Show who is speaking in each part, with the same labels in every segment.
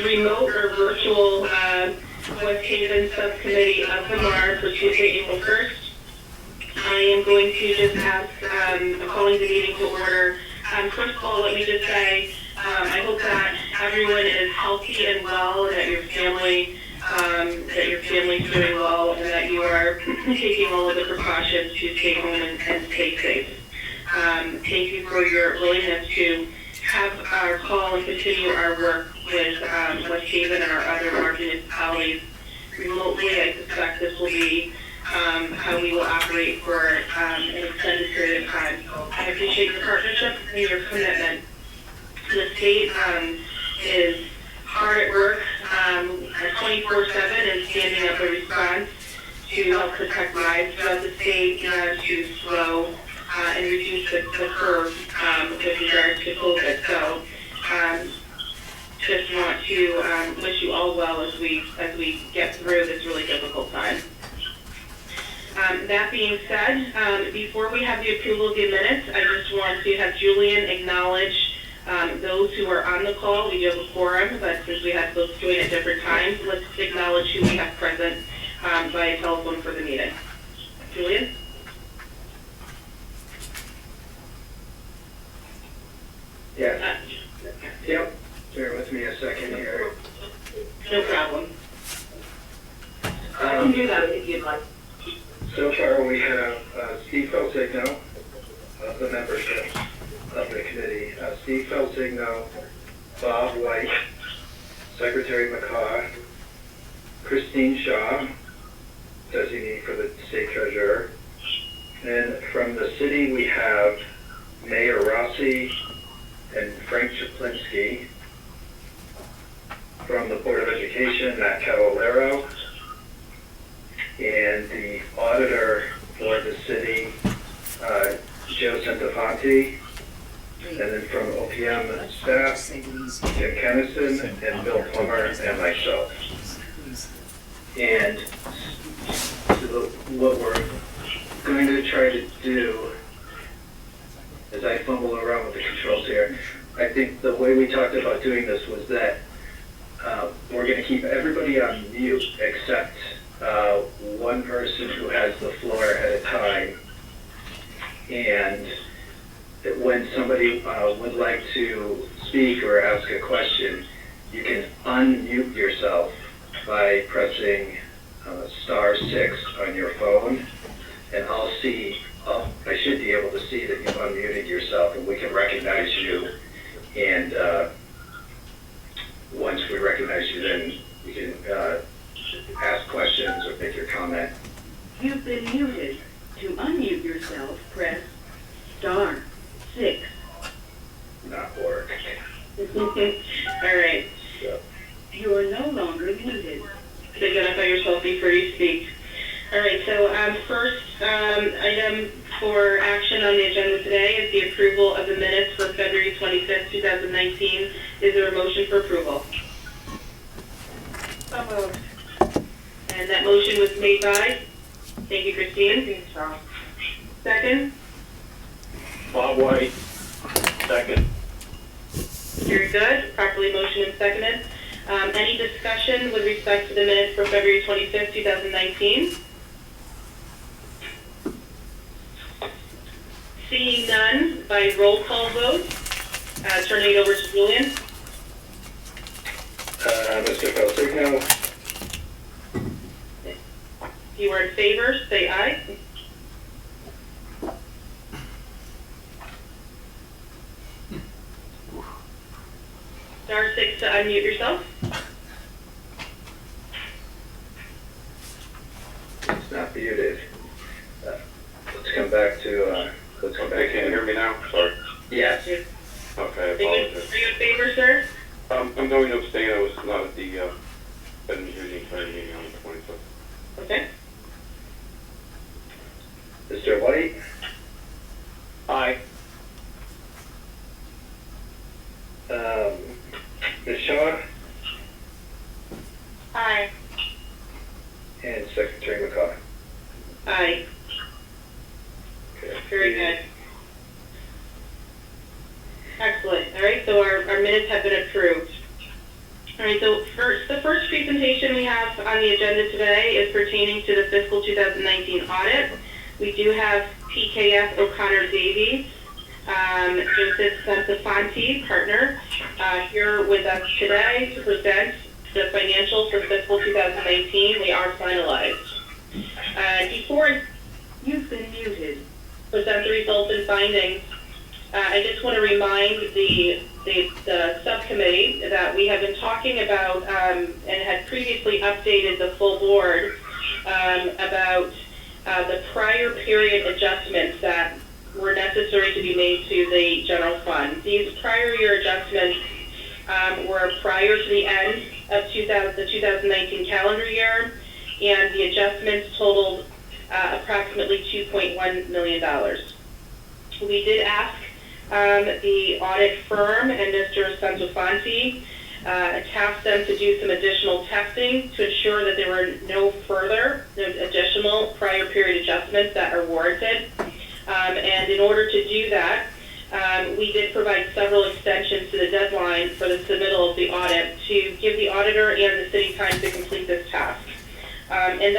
Speaker 1: remote or virtual West Haven subcommittee of the MARB for Tuesday, April 1st. I am going to just ask, calling the meeting to order. First of all, let me just say, I hope that everyone is healthy and well, and that your family's doing well, and that you are taking all of the precautions to stay home and stay safe. Thank you for your willingness to have our call and continue our work with West Haven and our other MARB municipalities remotely. I suspect this will be how we will operate for an extended period of time. So I appreciate your partnership and your commitment. The state is hard at work 24/7 and standing up a response to help protect lives throughout the state and to slow and reduce the curve with regards to COVID. So just want to wish you all well as we get through this really difficult time. That being said, before we have the approval of the minutes, I just want to have Julian acknowledge those who are on the call. We do have a quorum, but since we have folks join at different times, let's acknowledge who we have present via telephone for the meeting. Julian?
Speaker 2: Yes. Yep. Bear with me a second here.
Speaker 1: No problem. I can do that if you'd like.
Speaker 2: So far we have Steve Felsigno of the membership of the committee. Steve Felsigno, Bob White, Secretary McCaw, Christine Shaw, designee for the state treasurer. And from the city we have Mayor Rossi and Frank Chaplinsky. From the Board of Education, Matt Cavallero. And the auditor for the city, Joe Centofanti. And then from OPM staff, Jim Kennison and Bill Plummer and myself. And so what we're going to try to do, as I fumble around with the controls here, I think the way we talked about doing this was that we're going to keep everybody on mute except one person who has the floor at a time. And when somebody would like to speak or ask a question, you can unmute yourself by pressing *6 on your phone, and I'll see, I should be able to see that you've unmuted yourself, and we can recognize you. And once we recognize you, then you can ask questions or make your comment.
Speaker 1: You've been muted. To unmute yourself, press *6.
Speaker 2: Not work.
Speaker 1: All right.
Speaker 2: So.
Speaker 1: You are no longer muted. Identify yourself before you speak. All right, so first item for action on the agenda today is the approval of the minutes for February 25th, 2019. Is there a motion for approval? So moved. And that motion was made by? Thank you, Christine. Second?
Speaker 3: Bob White, second.
Speaker 1: Very good. Properly motioned and seconded. Any discussion with respect to the minutes for February 25th, 2019? Seeing none, by roll call vote, turning it over to Julian.
Speaker 2: Mr. Felsigno.
Speaker 1: If you are in favor, say aye. *6 to unmute yourself.
Speaker 2: It's not muted. Let's come back to,
Speaker 3: Okay, can you hear me now? Sorry.
Speaker 2: Yes.
Speaker 3: Okay, I
Speaker 1: Are you
Speaker 3: apologize.
Speaker 1: in favor, sir?
Speaker 3: I'm going to abstain. I was not at the entire meeting on the 25th.
Speaker 1: Okay.
Speaker 2: Mr. White?
Speaker 3: Aye.
Speaker 2: Ms. Shaw?
Speaker 1: Aye.
Speaker 2: And Secretary McCaw.
Speaker 1: Aye.
Speaker 2: Okay.
Speaker 1: Very good. Excellent. All right, so our minutes have been approved. All right, so the first presentation we have on the agenda today is pertaining to the fiscal 2019 audit. We do have PKF O'Connor Davies, Joseph Santafanti, partner, here with us today to present the financials for fiscal 2019. They are finalized. Before you've been muted, present the results and findings, I just want to remind the subcommittee that we have been talking about and had previously updated the full board about the prior period adjustments that were necessary to be made to the general fund. These prior year adjustments were prior to the end of the 2019 calendar year, and the adjustments totaled approximately $2.1 million. We did ask the audit firm and Mr. Santafanti tasked them to do some additional testing to ensure that there were no additional prior period adjustments that are warranted. And in order to do that, we did provide several extensions to the deadline for the submittal of the audit to give the auditor and the city time to complete this task. And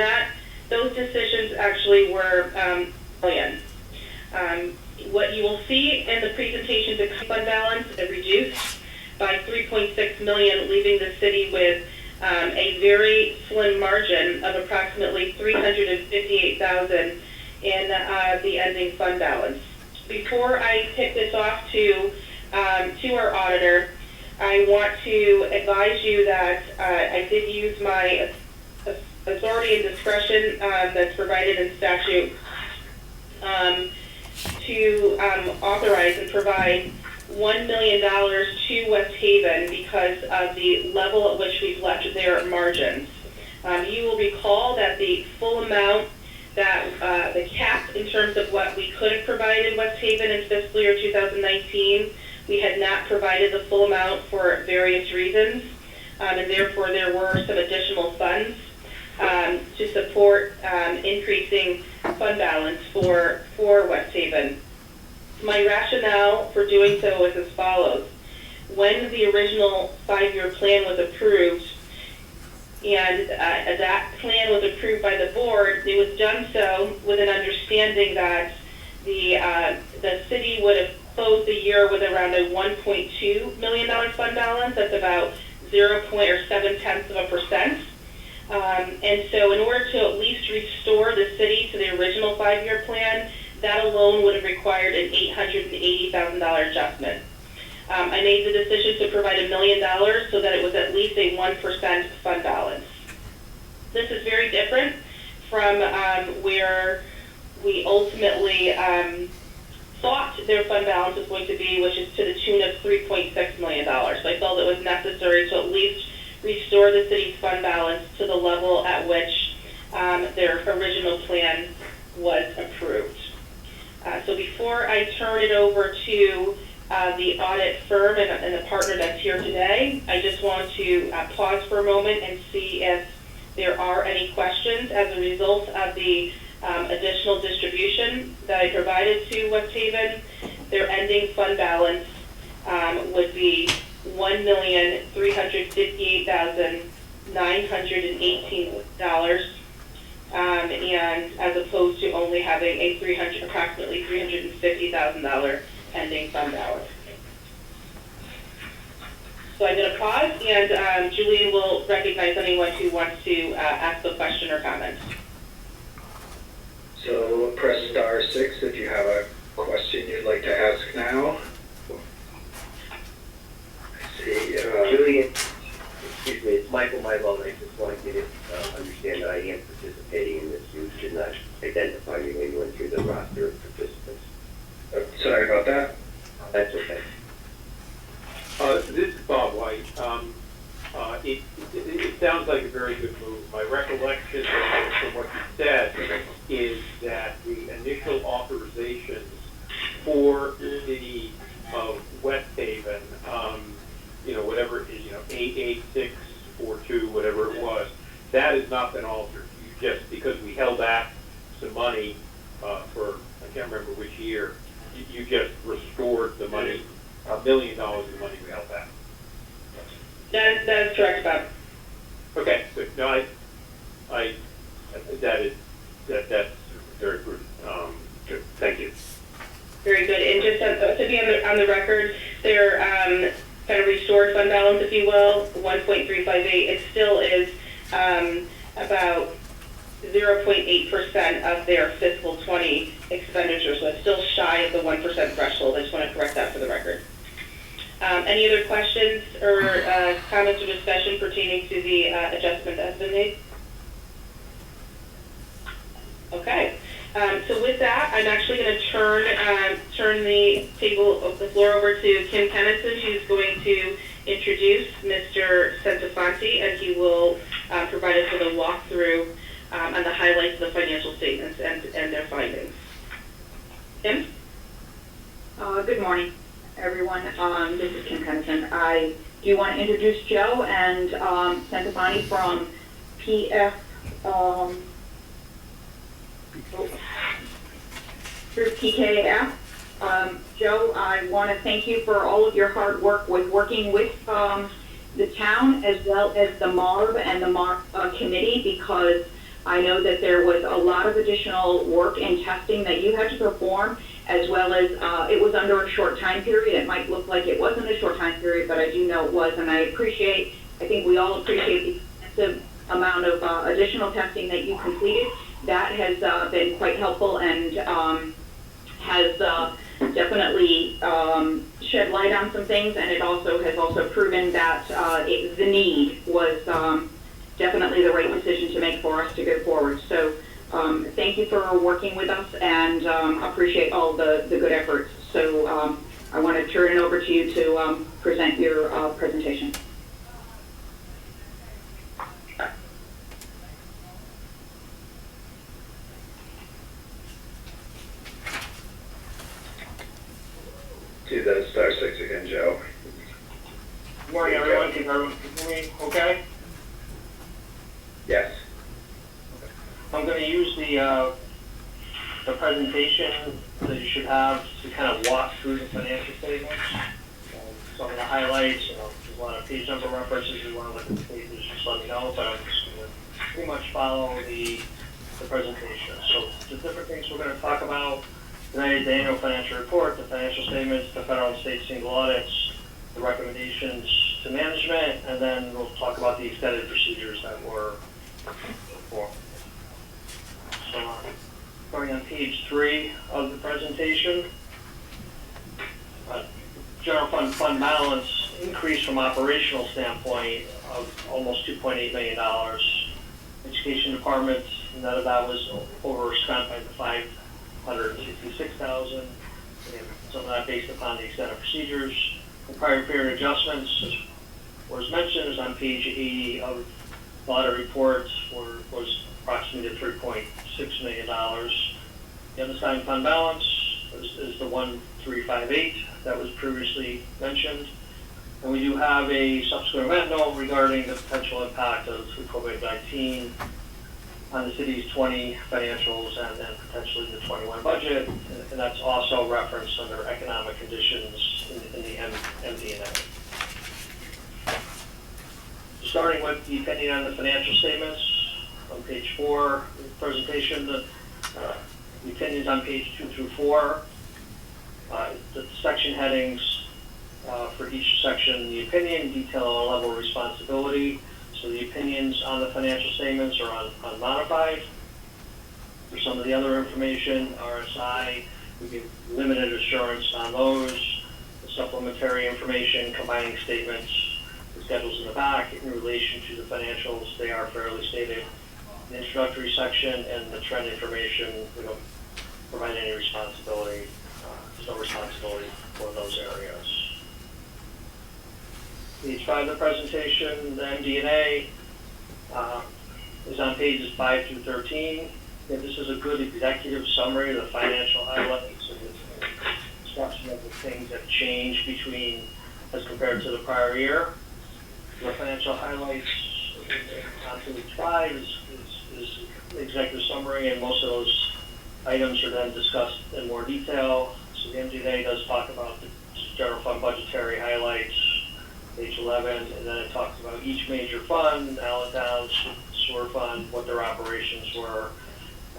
Speaker 1: those decisions actually were brilliant. What you will see in the presentation to fund balance is reduced by $3.6 million, leaving the city with a very slim margin of approximately $358,000 in the ending fund balance. Before I kick this off to our auditor, I want to advise you that I did use my authority and discretion that's provided in statute to authorize and provide $1 million to West Haven because of the level at which we've left their margins. You will recall that the full amount that the cap in terms of what we could have provided West Haven in fiscal year 2019, we had not provided the full amount for various reasons, and therefore there were some additional funds to support increasing fund balance for West Haven. My rationale for doing so was as follows. When the original 5-year plan was approved, and that plan was approved by the board, it was done so with an understanding that the city would have closed the year with around a $1.2 million fund balance. That's about 0.7%. And so in order to at least restore the city to the original 5-year plan, that alone would have required an $880,000 adjustment. I made the decision to provide $1 million so that it was at least a 1% fund balance. This is very different from where we ultimately thought their fund balance was going to be, which is to the tune of $3.6 million. So I felt it was necessary to at least restore the city's fund balance to the level at which their original plan was approved. So before I turn it over to the audit firm and the partner that's here today, I just want to pause for a moment and see if there are any questions as a result of the additional distribution that I provided to West Haven. Their ending fund balance would be $1,358,918, and as opposed to only having a approximately $350,000 ending fund balance. So I'm going to pause, and Julian will recognize anyone who wants to ask a question or comment.
Speaker 2: So press *6 if you have a question you'd like to ask now. I see.
Speaker 4: Julian, excuse me, it's Michael Myball. I just wanted you to understand that I am participating in this. You should not identify me when you went through the roster of participants.
Speaker 2: Sorry about that.
Speaker 4: That's okay.
Speaker 5: This is Bob White. It sounds like a very good move. My recollection from what you said is that the initial authorizations for the city of West Haven, whatever, 88642, whatever it was, that has not been altered. You just, because we held back some money for, I can't remember which year, you just restored the money, $1 million of the money we held back.
Speaker 1: That is correct, Bob.
Speaker 5: Okay, good. No, that's very good. Good. Thank you.
Speaker 1: Very good. And just to be on the record, their kind of restored fund balance, if you will, 1.358, it still is about 0.8% of their fiscal 20 expenditures, so it's still shy of the 1% threshold. I just want to correct that for the record. Any other questions or comments or discussion pertaining to the adjustment that has been made? Okay. So with that, I'm actually going to turn the floor over to Kim Kennison, who's going to introduce Mr. Centofanti, and he will provide us with a walkthrough on the highlights of the financial statements and their findings. Kim?
Speaker 6: Good morning, everyone. This is Kim Kennison. I do want to introduce Joe and Centofanti from through PKF. Joe, I want to thank you for all of your hard work with working with the town as well as the MARB and the MARB committee, because I know that there was a lot of additional work and testing that you had to perform, as well as it was under a short time period. It might look like it wasn't a short time period, but I do know it was, and I think we all appreciate the extensive amount of additional testing that you completed. That has been quite helpful and has definitely shed light on some things, and it has proven that the need was definitely the right decision to make for us to go forward. So thank you for working with us, and appreciate all the good efforts. So I want to turn it over to you to present your presentation.
Speaker 2: Do the star six again, Joe.
Speaker 7: Good morning, everyone. Can everyone hear me okay?
Speaker 2: Yes.
Speaker 7: I'm going to use the presentation that you should have to kind of walk through the financial statements. Some of the highlights, if there's a lot of page number references, you want to look at the pages, just let me know, but I'm just going to pretty much follow the presentation. So the different things we're going to talk about tonight: the annual financial report, the financial statements, the federal and state single audits, the recommendations to management, and then we'll talk about the extended procedures that were performed. So starting on page 3 of the presentation, general fund balance increased from operational standpoint of almost $2.8 million. Education department, none of that was overspent by the $566,000. Some of that based upon the extended procedures. The prior period adjustments, as was mentioned, is on page 80 of the audit report, was approximately $3.6 million. The unassigned fund balance is the 1,358 that was previously mentioned. And we do have a subsequent event note regarding the potential impact of COVID-19 on the city's 20 financials and potentially the 21 budget, and that's also referenced under economic conditions in the MD&A. Starting with the opinion on the financial statements on page 4 of the presentation, the opinions on page 2 through 4, the section headings for each section, the opinion detail our level of responsibility. So the opinions on the financial statements are unmodified. For some of the other information, RSI, we give limited assurance on those. The supplementary information, combining statements, the schedules in the back in relation to the financials, they are fairly stated. The introductory section and the trend information, we don't provide any responsibility. There's no responsibility for those areas. Page 5 of the presentation, the MD&A is on pages 5 through 13. And this is a good executive summary of the financial highlights and the discussion of the things that changed between as compared to the prior year. The financial highlights on page 5 is executive summary, and most of those items are then discussed in more detail. So the MD&A does talk about the general fund budgetary highlights, page 11, and then it talks about each major fund, Allentown, sewer fund, what their operations were,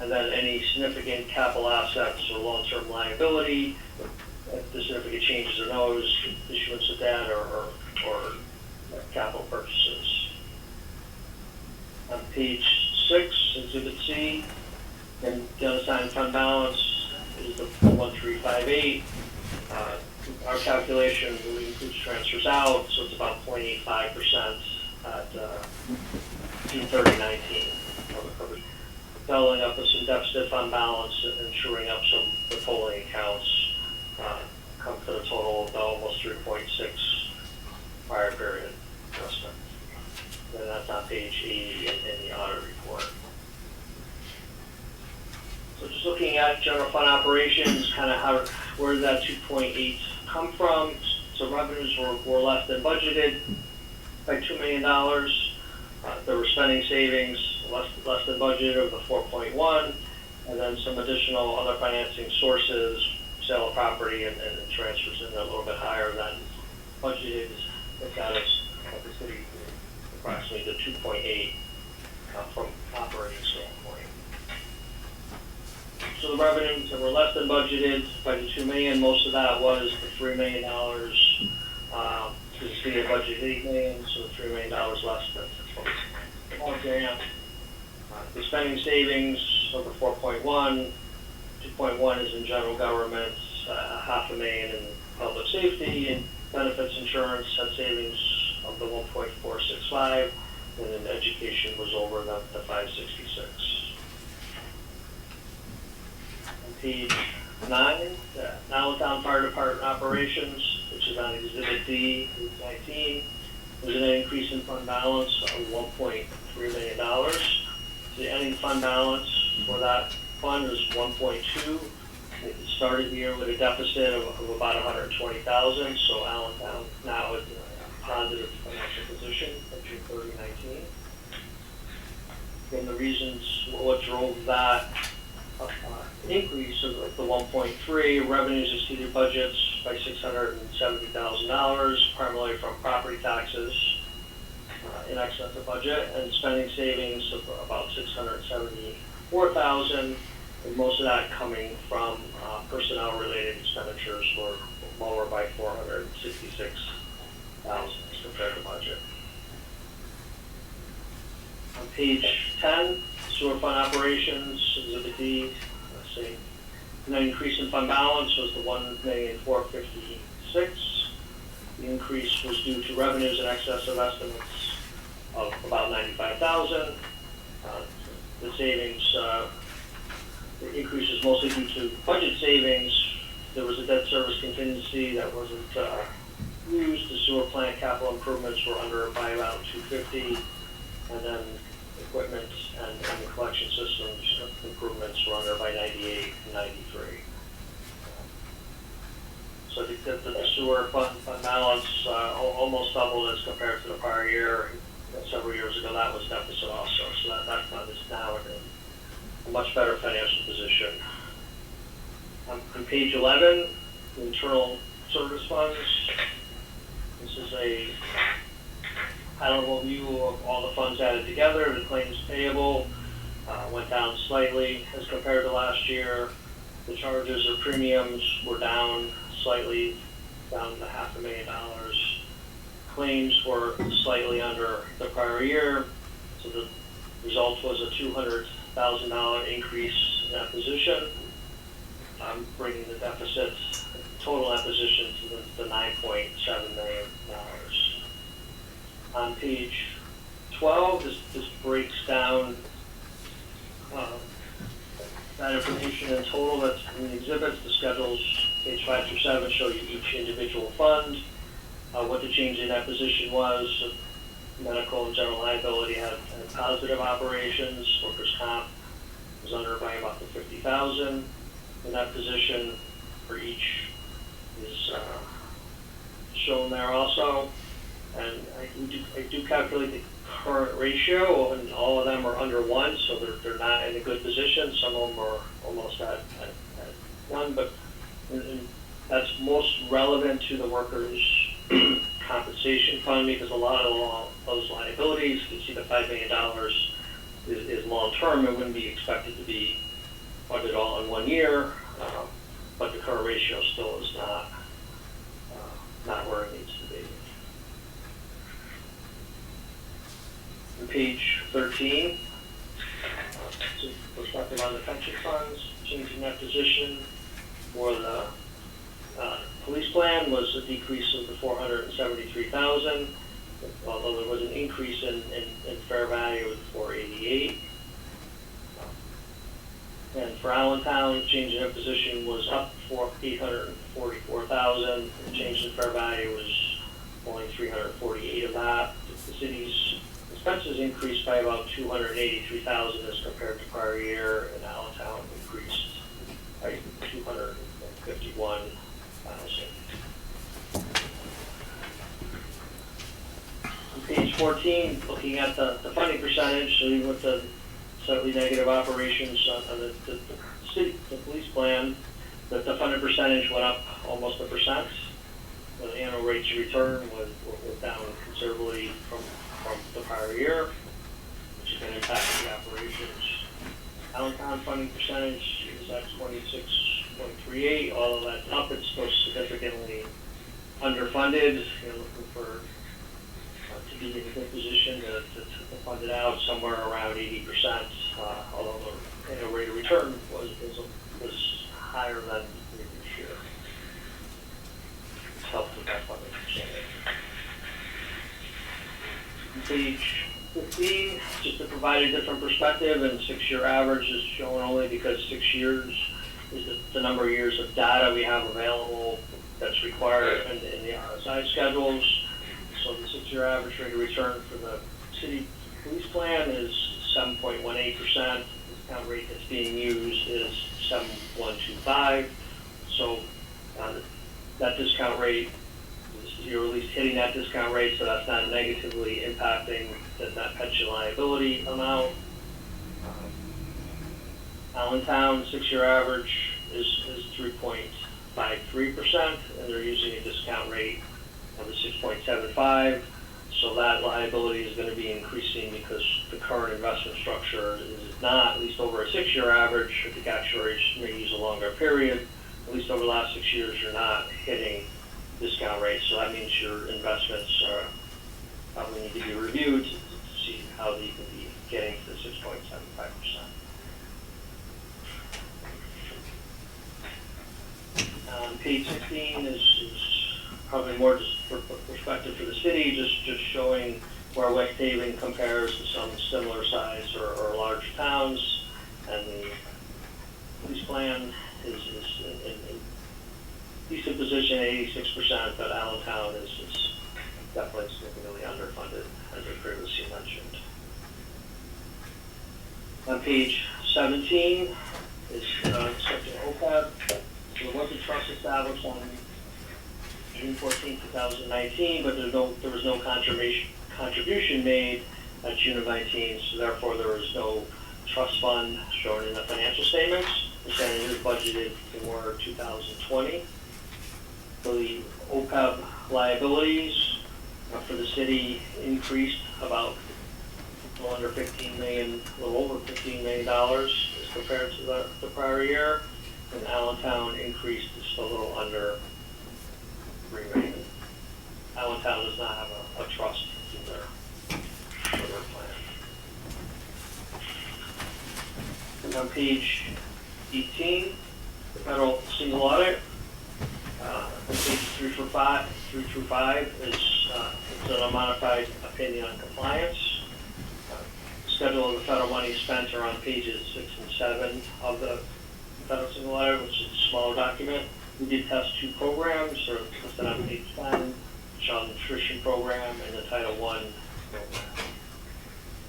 Speaker 7: and then any significant capital assets or long-term liability, if the significant changes in those, issuance of debt or capital purchases. On page 6, Exhibit C, and the unassigned fund balance is the 1358. Our calculation really includes transfers out, so it's about 0.85% at June 30, 19. Doubling up with some deficit fund balance and shoring up some withholding accounts, come to the total of almost 3.6 prior period adjustment. And that's on page 80 in the audit report. So just looking at general fund operations, kind of where did that 2.8 come from? So revenues were less than budgeted by $2 million. There were spending savings less than budgeted of the 4.1, and then some additional other financing sources, sale of property and transfers in a little bit higher than budgeted. That got us at the city approximately the 2.8 from operating standpoint. So the revenues that were less than budgeted by the $2 million, most of that was the $3 million. The city had budgeted $8 million, so $3 million less than the spending savings of the 4.1, 2.1 is in general government, $500,000 in public safety and benefits insurance had savings of the 1.465, and then education was over the 566. On page 9, Allentown Fire Department operations, which is on Exhibit D, 19. There's an increase in fund balance of $1.3 million. The ending fund balance for that fund is 1.2. It started the year with a deficit of about 120,000. So Allentown now is in a positive financial position at June 30, 19. And the reasons what drove that increase of the 1.3, revenues exceeded budgets by $670,000, primarily from property taxes in excess of budget, and spending savings of about $674,000, and most of that coming from personnel-related expenditures were lower by $466,000 as compared to budget. On page 10, sewer fund operations, Exhibit D, same. And the increase in fund balance was the $1,456,000. The increase was due to revenues in excess of estimates of about $95,000. The savings, the increase is mostly due to budget savings. There was a debt service contingency that wasn't used. The sewer plant capital improvements were under by about $250,000, and then equipment and the collection systems improvements were under by $98,000 and $93,000. So the sewer fund balance almost doubled as compared to the prior year. Several years ago, that was deficit also. So that fund is now in a much better financial position. On page 11, the internal service funds. This is a high-level view of all the funds added together. The claims payable went down slightly as compared to last year. The charges or premiums were down slightly, down to $500,000. Claims were slightly under the prior year, so the result was a $200,000 increase in that position, bringing the deficit total net position to the $9.7 million. On page 12, this breaks down that information in total that's in the exhibits. The schedules, page 5 through 7, show you each individual fund, what the change in that position was. Medical and general liability had positive operations. Workers' comp was under by about the $50,000 in that position for each is shown there also. And I do calculate the current ratio, and all of them are under 1, so they're not in a good position. Some of them are almost at 1, but and that's most relevant to the workers' compensation fund, because a lot of those liabilities, you see the $5 million is long-term and wouldn't be expected to be funded all in 1 year, but the current ratio still is not where it needs to be. On page 13, perspective on the pension funds, changing that position for the police plan was a decrease of the $473,000, although there was an increase in fair value of $488,000. And for Allentown, change in position was up for $844,000. The change in fair value was only $348,000 of that. The city's expenses increased by about $283,000 as compared to prior year, and Allentown increased by $251,000. On page 14, looking at the funding percentage, so even with the slightly negative operations on the police plan, the funded percentage went up almost 1%. The annual rates of return was down considerably from the prior year, which has been impacting the operations. Allentown funding percentage is at 26.38. Although that's up, it's still significantly underfunded. You're looking for to be in a good position to fund it out somewhere around 80%. Although the annual rate of return was higher than the previous year. It's helped with that funding percentage. Page 15, just to provide a different perspective, and 6-year average is shown only because 6 years is the number of years of data we have available that's required in the RSI schedules. So the 6-year average rate of return for the city police plan is 7.18%. The discount rate that's being used is 7.125. So that discount rate, you're at least hitting that discount rate, so that's not negatively impacting that pension liability amount. Allentown 6-year average is 3.53%, and they're using a discount rate of the 6.75. So that liability is going to be increasing because the current investment structure is not, at least over a 6-year average. I think actuaries may use a longer period. At least over the last 6 years, you're not hitting discount rates. So that means your investments probably need to be reviewed to see how you can be getting to the 6.75%. Page 16 is probably more just for perspective for the city, just showing where West Haven compares to some similar size or large towns, and the police plan is in decent position, 86%, but Allentown is definitely significantly underfunded, as I previously mentioned. On page 17 is section OPEB. So there was a trust established on June 14, 2019, but there was no contribution made at June of 19, so therefore there was no trust fund shown in the financial statements. The Senate is budgeted for 2020. So the OPEB liabilities for the city increased about a little over $15 million as compared to the prior year, and Allentown increased just a little under $3 million. Allentown does not have a trust in their plan. And on page 18, the federal single audit. Page 3 through 5 is it's an unmodified opinion on compliance. Schedule of the federal money spent are on pages 6 and 7 of the federal single audit, which is a smaller document. We did test 2 programs, or listed on page 10, the Child Nutrition Program and the Title I program.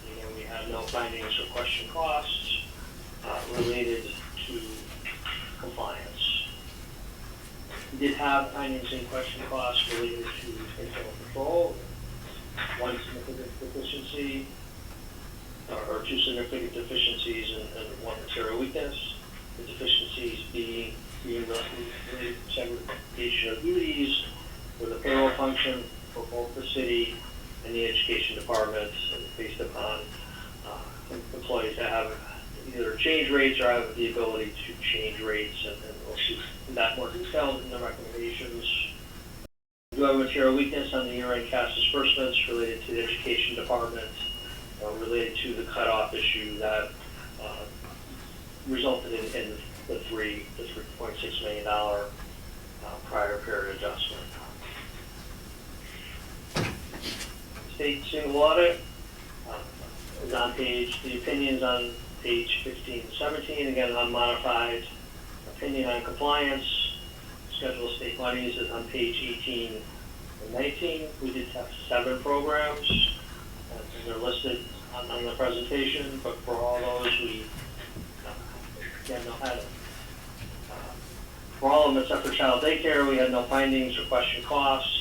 Speaker 7: Again, we had no findings or question costs related to compliance. We did have findings and question costs related to internal control, 1 significant deficiency, or 2 significant deficiencies and 1 material weakness. The deficiencies being related to segregation of duties with a payroll function, for both the city and the education departments, based upon employees that have either change rates or have the ability to change rates, and we'll see that more detailed in the recommendations. We do have a material weakness on the year-end cash disbursements related to the education department, related to the cutoff issue that resulted in the $3.6 million prior period adjustment. State single audit is on the opinions on page 15 and 17, again unmodified. Opinion on compliance, schedule of state monies is on page 18 and 19. We did have 7 programs, and they're listed on the presentation, but for all those we again had it. For all of them except for child daycare, we had no findings or question costs.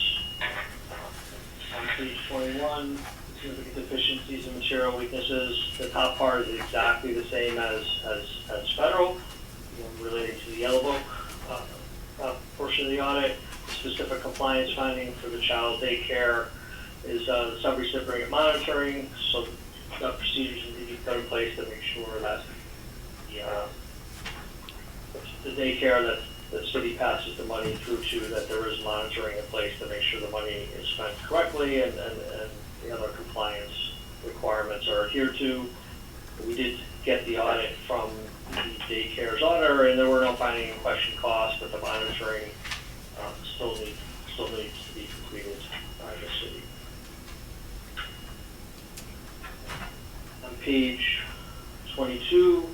Speaker 7: On page 21, significant deficiencies and material weaknesses. The top part is exactly the same as federal, relating to the yellow book portion of the audit. Specific compliance finding for the child daycare is the sub-recipient monitoring, so the procedures need to be put in place to make sure that the daycare that the city passes the money through to, that there is monitoring in place to make sure the money is spent correctly and the other compliance requirements are adhered to. We did get the audit from the daycare's auditor, and there were no finding in question costs, but the monitoring still needs to be completed by the city. On page 22,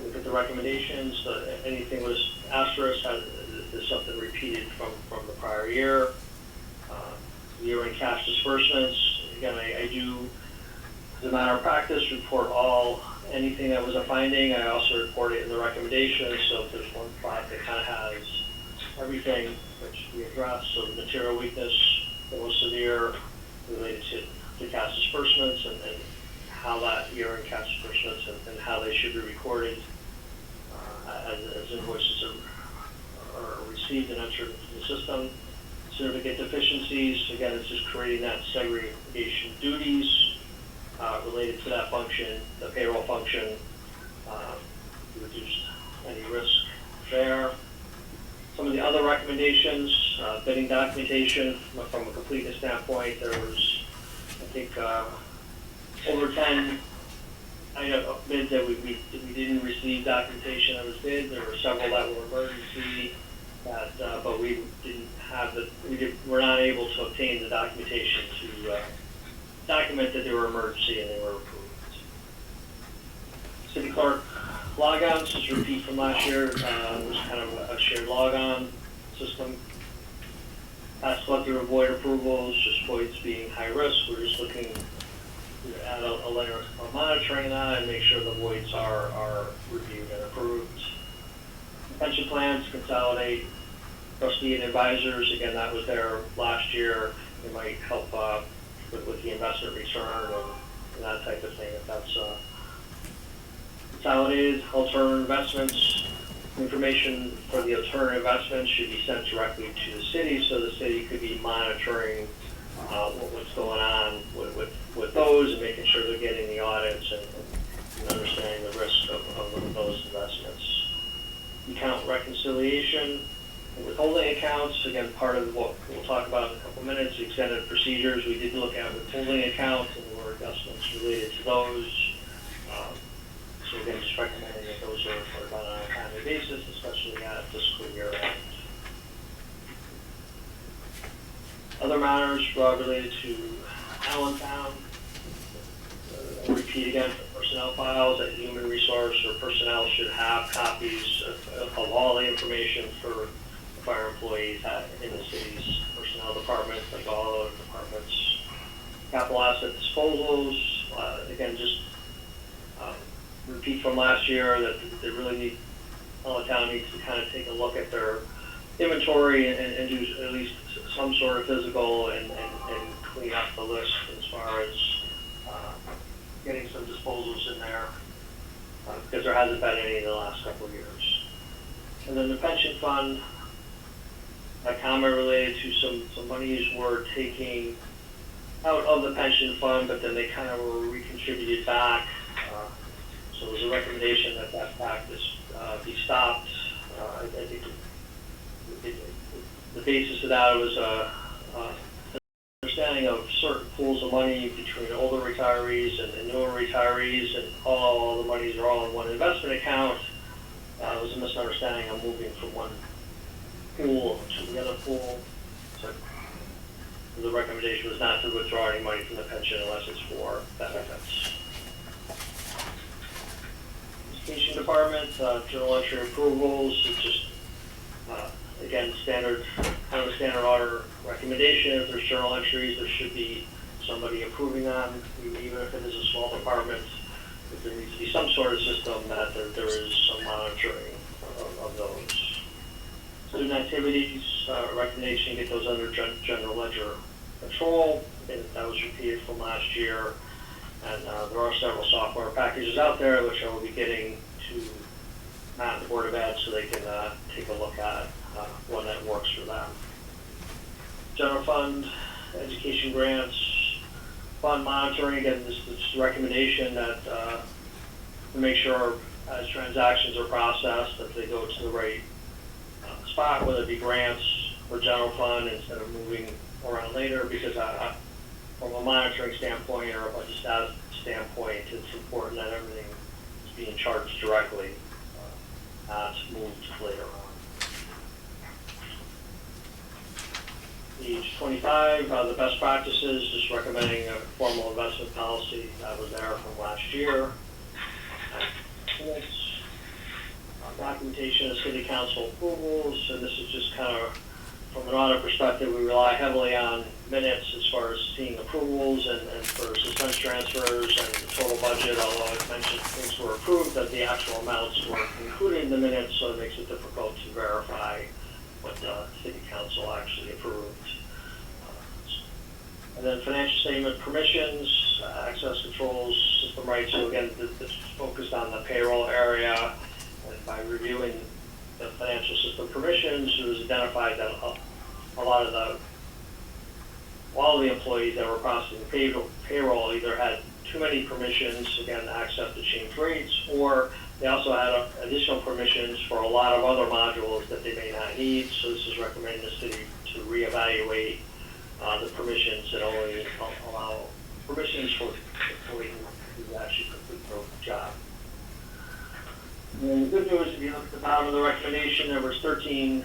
Speaker 7: look at the recommendations. Anything was asterisk is something repeated from the prior year. Year-end cash disbursements. Again, I do, as a matter of practice, report anything that was a finding. I also report it in the recommendations. So if there's one plot that kind of has everything which we addressed, so the material weakness, the most severe, related to cash disbursements and how that year-end cash disbursements and how they should be recorded as invoices are received and entered into the system. Significant deficiencies, again, it's just creating that segregation duties related to that function, the payroll function, to reduce any risk there. Some of the other recommendations, bidding documentation, from a completeness standpoint, there was, I think, over 10 bids that we didn't receive documentation that was bid. There were several that were emergency, but we didn't have we're not able to obtain the documentation to document that they were emergency and they were approved. City clerk logons is a repeat from last year. It was kind of a shared logon system. Past collector of void approvals, just voids being high risk. We're just looking to add a layer of monitoring that and make sure the voids are reviewed and approved. Pension plans, consolidate trustee and advisors. Again, that was there last year. It might help with the investment return and that type of thing if that's consolidated. Alternative investments. Information for the alternative investments should be sent directly to the city, so the city could be monitoring what's going on with those and making sure they're getting the audits and understanding the risk of those investments. Account reconciliation, withholding accounts, again, part of what we'll talk about in a couple minutes, extended procedures. We did look at withholding accounts and there were adjustments related to those. So again, just recommending that those are done on a timely basis, especially at fiscal year end. Other matters related to Allentown. Repeat again for personnel files that human resource or personnel should have copies of all the information for fire employees in the city's personnel department, like all other departments. Capital asset disposals, again, just repeat from last year that they really need, Allentown needs to kind of take a look at their inventory and do at least some sort of physical and clean up the list as far as getting some disposals in there, because there hasn't been any in the last couple of years. And then the pension fund, a comment related to some monies were taking out of the pension fund, but then they kind of were recontributed back. So there's a recommendation that practice be stopped. I think the basis of that was understanding of certain pools of money between older retirees and newer retirees, and all the monies are all in one investment account. It was a misunderstanding of moving from one pool to the other pool. So the recommendation was not to withdraw any money from the pension unless it's for benefits. Education Department, journal entry approvals, it's just, again, kind of a standard order recommendation. If there's journal entries, there should be somebody approving them, even if it is a small department. If there needs to be some sort of system that there is some monitoring of those. Student activities, recommendation, get those under general ledger control. And that was repeated from last year. And there are several software packages out there which I will be getting to Matt and the Board of Ed so they can take a look at one that works for them. General fund, education grants, fund monitoring. Again, this is recommendation that to make sure as transactions are processed that they go to the right spot, whether it be grants or general fund, instead of moving around later, because from a monitoring standpoint or a budget status standpoint, it's important that everything is being charged directly, not moved later on. Page 25, the best practices, just recommending a formal investment policy that was there from last year. Documentation of city council approvals, and this is just kind of from an audit perspective, we rely heavily on minutes as far as seeing approvals and for suspense transfers and the total budget, although I mentioned things were approved, that the actual amounts weren't included in the minutes, so it makes it difficult to verify what the city council actually approved. And then financial statement permissions, access controls, system rights. So again, this is focused on the payroll area. And by reviewing the financial system permissions, it was identified that all of the employees that were processing payroll either had too many permissions, again, to access the change rates, or they also had additional permissions for a lot of other modules that they may not need. So this is recommending the city to reevaluate the permissions and only allow permissions for employees who actually complete the job. And the good news, if you look at the bottom of the recommendation, there was 13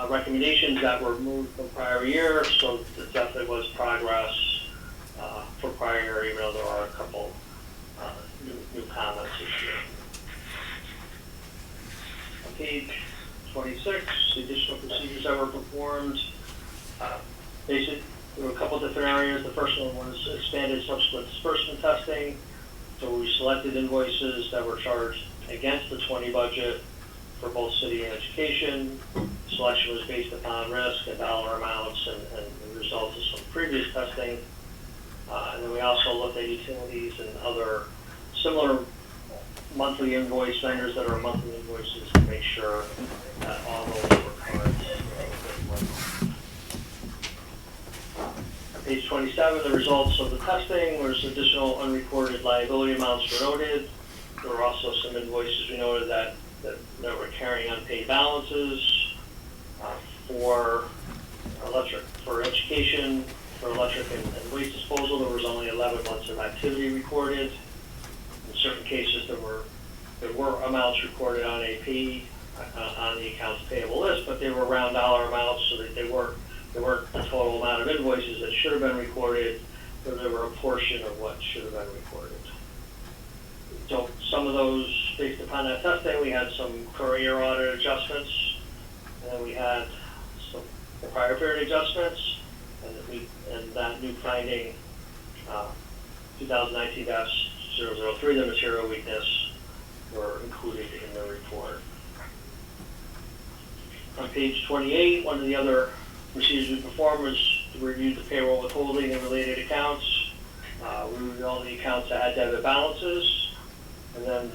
Speaker 7: recommendations that were moved from prior year, so there definitely was progress for prior year, even though there are a couple new comments this year. On page 26, the additional procedures that were performed. Basically, there were a couple different areas. The first one was expanded subsequent disbursement testing. So we selected invoices that were charged against the 20 budget for both city and education. Selection was based upon risk and dollar amounts and the results of some previous testing. And then we also looked at utilities and other similar monthly invoice vendors that are monthly invoices to make sure that all those were current. On page 27, the results of the testing was additional unrecorded liability amounts were noted. There were also some invoices we noted that were carrying unpaid balances for education, for electric and waste disposal. There was only 11 months of activity recorded. In certain cases, there were amounts recorded on AP on the accounts payable list, but they were round dollar amounts, so that they weren't the total amount of invoices that should have been recorded, but they were a portion of what should have been recorded. So some of those, based upon that testing, we had some current year audit adjustments, and then we had some prior period adjustments, and that new finding, 2019-003, the material weakness, were included in the report. On page 28, one of the other procedures we performed was to review the payroll withholding and related accounts. We reviewed all the accounts that had debit balances. And then,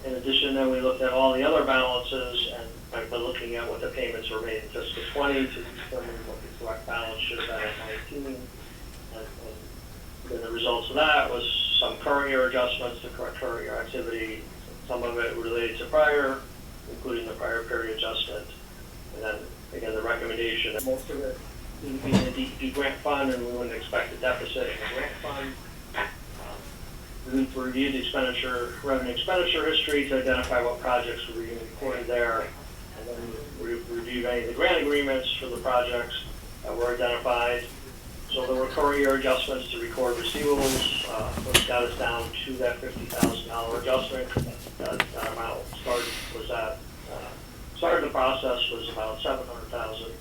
Speaker 7: in addition, then we looked at all the other balances and I've been looking at what the payments were made in fiscal 20 to determine what the correct balance should have been at 19. And then the results of that was some current year adjustments to current year activity, some of it related to prior, including the prior period adjustment. And then, again, the recommendation, most of it would be in the DEP grant fund, and we wouldn't expect a deficit in the grant fund. We reviewed the revenue expenditure history to identify what projects were being recorded there, and then we reviewed any of the grant agreements for the projects that were identified. So there were current year adjustments to record receivables, which got us down to that $50,000 adjustment. That amount started the process was about $700,000,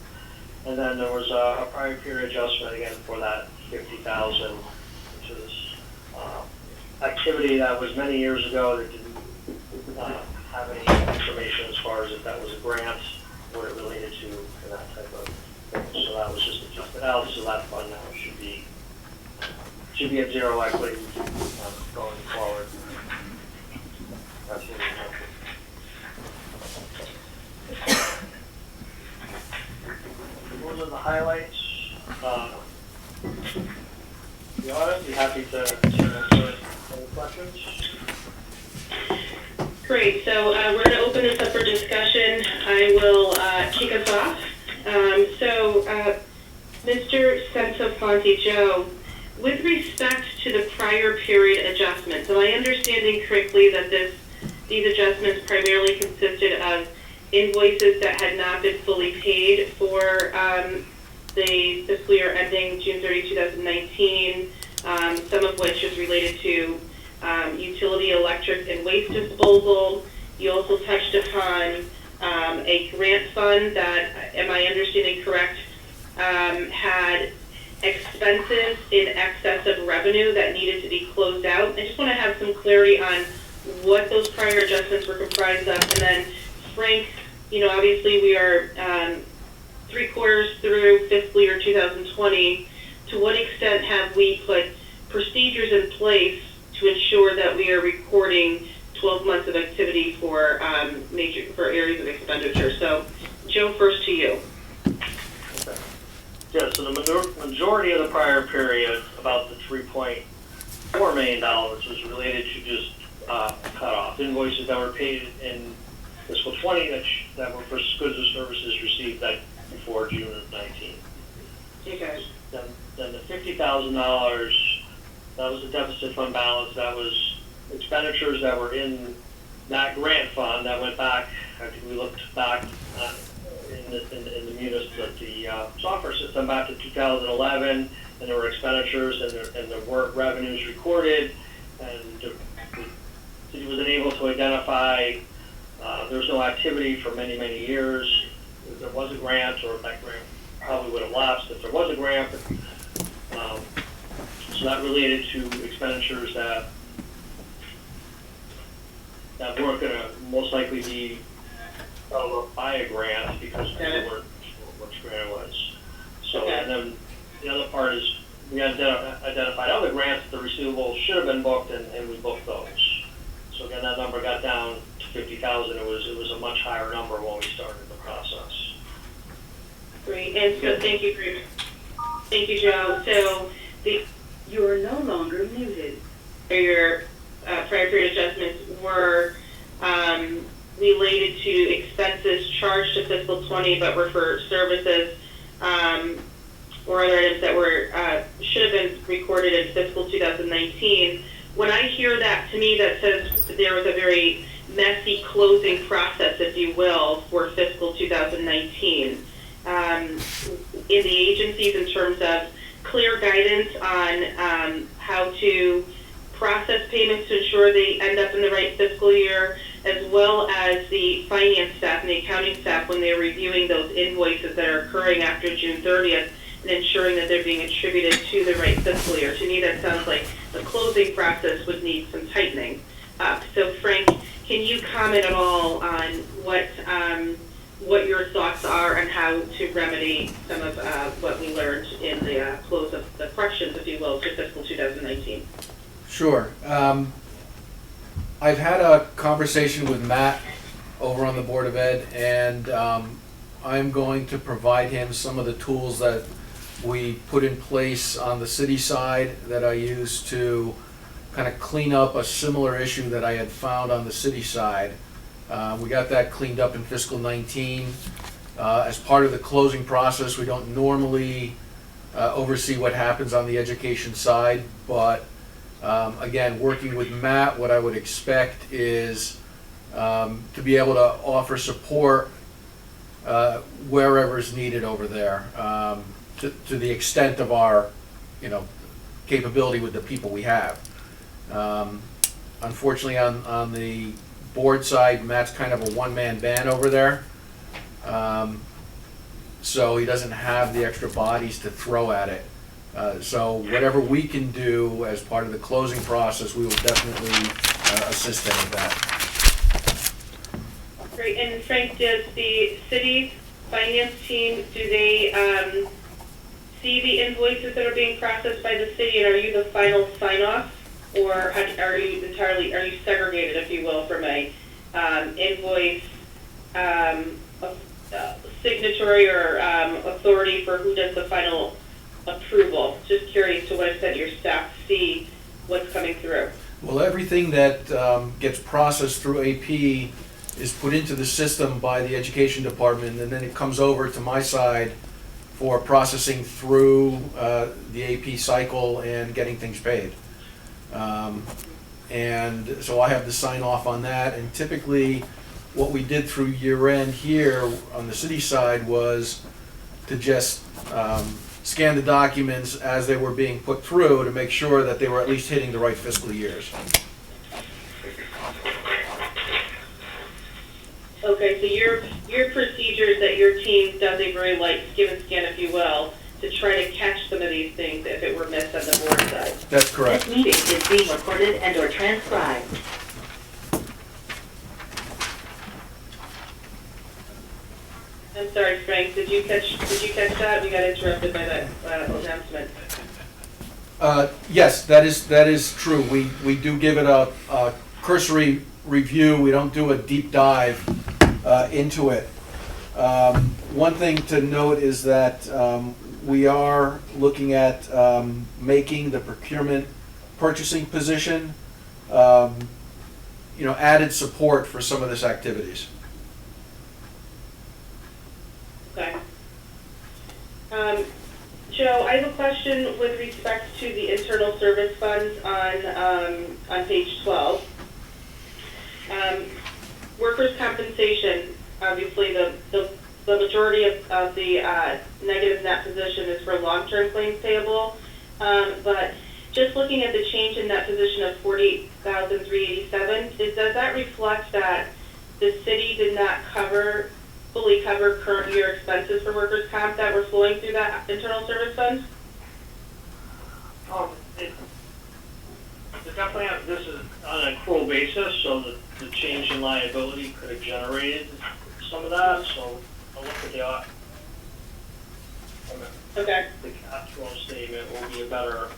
Speaker 7: and then there was a prior period adjustment again for that $50,000, which is activity that was many years ago that didn't have any information as far as if that was a grant, what it related to, and that type of thing. So that was just adjusted out, so that fund now should be at zero equity going forward. That's what we have. Those are the highlights. The audit, be happy to answer any questions.
Speaker 1: Great, so we're going to open this up for discussion. I will kick us off. Mr. Sansofonte, Joe, with respect to the prior period adjustments, am I understanding correctly that these adjustments primarily consisted of invoices that had not been fully paid for the fiscal year ending June 30, 2019, some of which is related to utility, electric, and waste disposal. You also touched upon a grant fund that, am I understanding correct, had expenses in excess of revenue that needed to be closed out. I just want to have some clarity on what those prior adjustments were comprised of. And then, Frank, obviously we are 3 quarters through fiscal year 2020. To what extent have we put procedures in place to ensure that we are recording 12 months of activity for areas of expenditure? So, Joe, first to you.
Speaker 7: Okay. Yeah, so the majority of the prior period, about the $3.4 million, was related to just cut-off invoices that were paid in fiscal 20 that were for goods or services received before June of 19.
Speaker 1: Okay.
Speaker 7: Then the $50,000, that was the deficit fund balance. That was expenditures that were in that grant fund that went back. I think we looked back in the munis at the software system back to 2011, and there were expenditures and there weren't revenues recorded, and the city was unable to identify. There was no activity for many, many years. If there was a grant, or that grant probably would have lapsed if there was a grant. So that related to expenditures that weren't going to most likely be by a grant because we weren't what the grant was. So, okay. And then the other part is we identified other grants that the receivables should have been booked, and we booked those. So again, that number got down to 50,000. It was a much higher number when we started the process.
Speaker 1: Great, and so thank you, Joe. So
Speaker 8: you are no longer muted.
Speaker 1: Your prior period adjustments were related to expenses charged to fiscal 20, but were for services or other items that were should have been recorded in fiscal 2019. When I hear that, to me, that says that there was a very messy closing process, if you will, for fiscal 2019 in the agencies in terms of clear guidance on how to process payments to ensure they end up in the right fiscal year, as well as the finance staff and the accounting staff when they're reviewing those invoices that are occurring after June 30th and ensuring that they're being attributed to the right fiscal year. To me, that sounds like the closing process would need some tightening up. So, Frank, can you comment at all on what your thoughts are on how to remedy some of what we learned in the close of the corrections, if you will, to fiscal 2019?
Speaker 9: Sure. I've had a conversation with Matt over on the Board of Ed, and I'm going to provide him some of the tools that we put in place on the city side that I use to kind of clean up a similar issue that I had found on the city side. We got that cleaned up in fiscal 19. As part of the closing process, we don't normally oversee what happens on the education side, but again, working with Matt, what I would expect is to be able to offer support wherever is needed over there, to the extent of our, capability with the people we have. Unfortunately, on the board side, Matt's kind of a one-man band over there. So he doesn't have the extra bodies to throw at it. So whatever we can do as part of the closing process, we will definitely assist him with that.
Speaker 1: Great, and Frank, does the city's finance team, do they see the invoices that are being processed by the city, and are you the final sign-off? Or are you segregated, if you will, from a invoice signatory or authority for who does the final approval? Just curious to what extent your staff see what's coming through.
Speaker 9: Well, everything that gets processed through AP is put into the system by the education department, and then it comes over to my side for processing through the AP cycle and getting things paid. And so I have to sign off on that, and typically what we did through year end here on the city side was to just scan the documents as they were being put through to make sure that they were at least hitting the right fiscal years.
Speaker 1: Okay, so your procedures that your team does a very light skim and scan, if you will, to try to catch some of these things if it were missed on the board side.
Speaker 9: That's correct.
Speaker 8: This meeting is being recorded and or transcribed.
Speaker 1: I'm sorry, Frank, did you catch that? We got interrupted by that announcement.
Speaker 9: Yes, that is true. We do give it a cursory review. We don't do a deep dive into it. One thing to note is that we are looking at making the procurement purchasing position, added support for some of this activities.
Speaker 1: Okay. Joe, I have a question with respect to the internal service funds on page 12. Workers' compensation, obviously the majority of the negative net position is for long-term claims payable, but just looking at the change in that position of $48,387, does that reflect that the city did not fully cover current year expenses for workers' comp that were flowing through that internal service fund?
Speaker 7: Definitely, this is on an accrual basis, so the change in liability could have generated some of that, so I'll look at
Speaker 1: Okay.
Speaker 7: the cash flow statement will be a better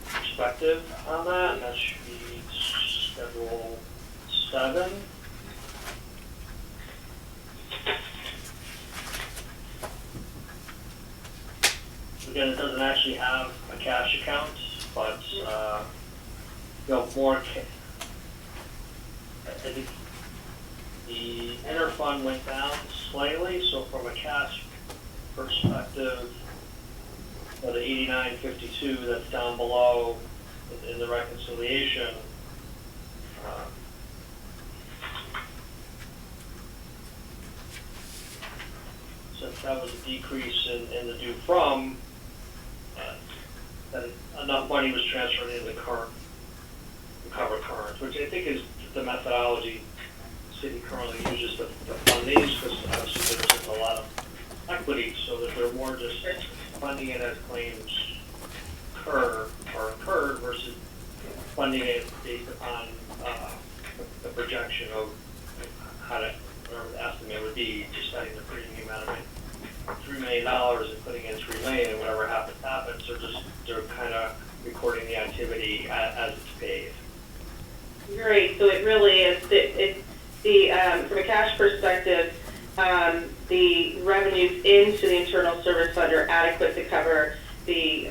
Speaker 7: perspective on that, and that should be Schedule 7. Again, it doesn't actually have a cash account, but I think the interfund went down slightly, so from a cash perspective, the 8952 that's down below in the reconciliation, since that was a decrease in the due from, that enough money was transferred into the current, to cover current, which I think is the methodology the city currently uses to fund these, because obviously there's a lot of equity, so that they're more just funding it as claims incurred versus funding it based upon the projection of whatever the estimate would be, just setting the premium out of it. $3 million and putting in $3 million, and whatever happens, they're kind of recording the activity as it's paid.
Speaker 1: Great, so it really is, from a cash perspective, the revenues into the internal service fund are adequate to cover the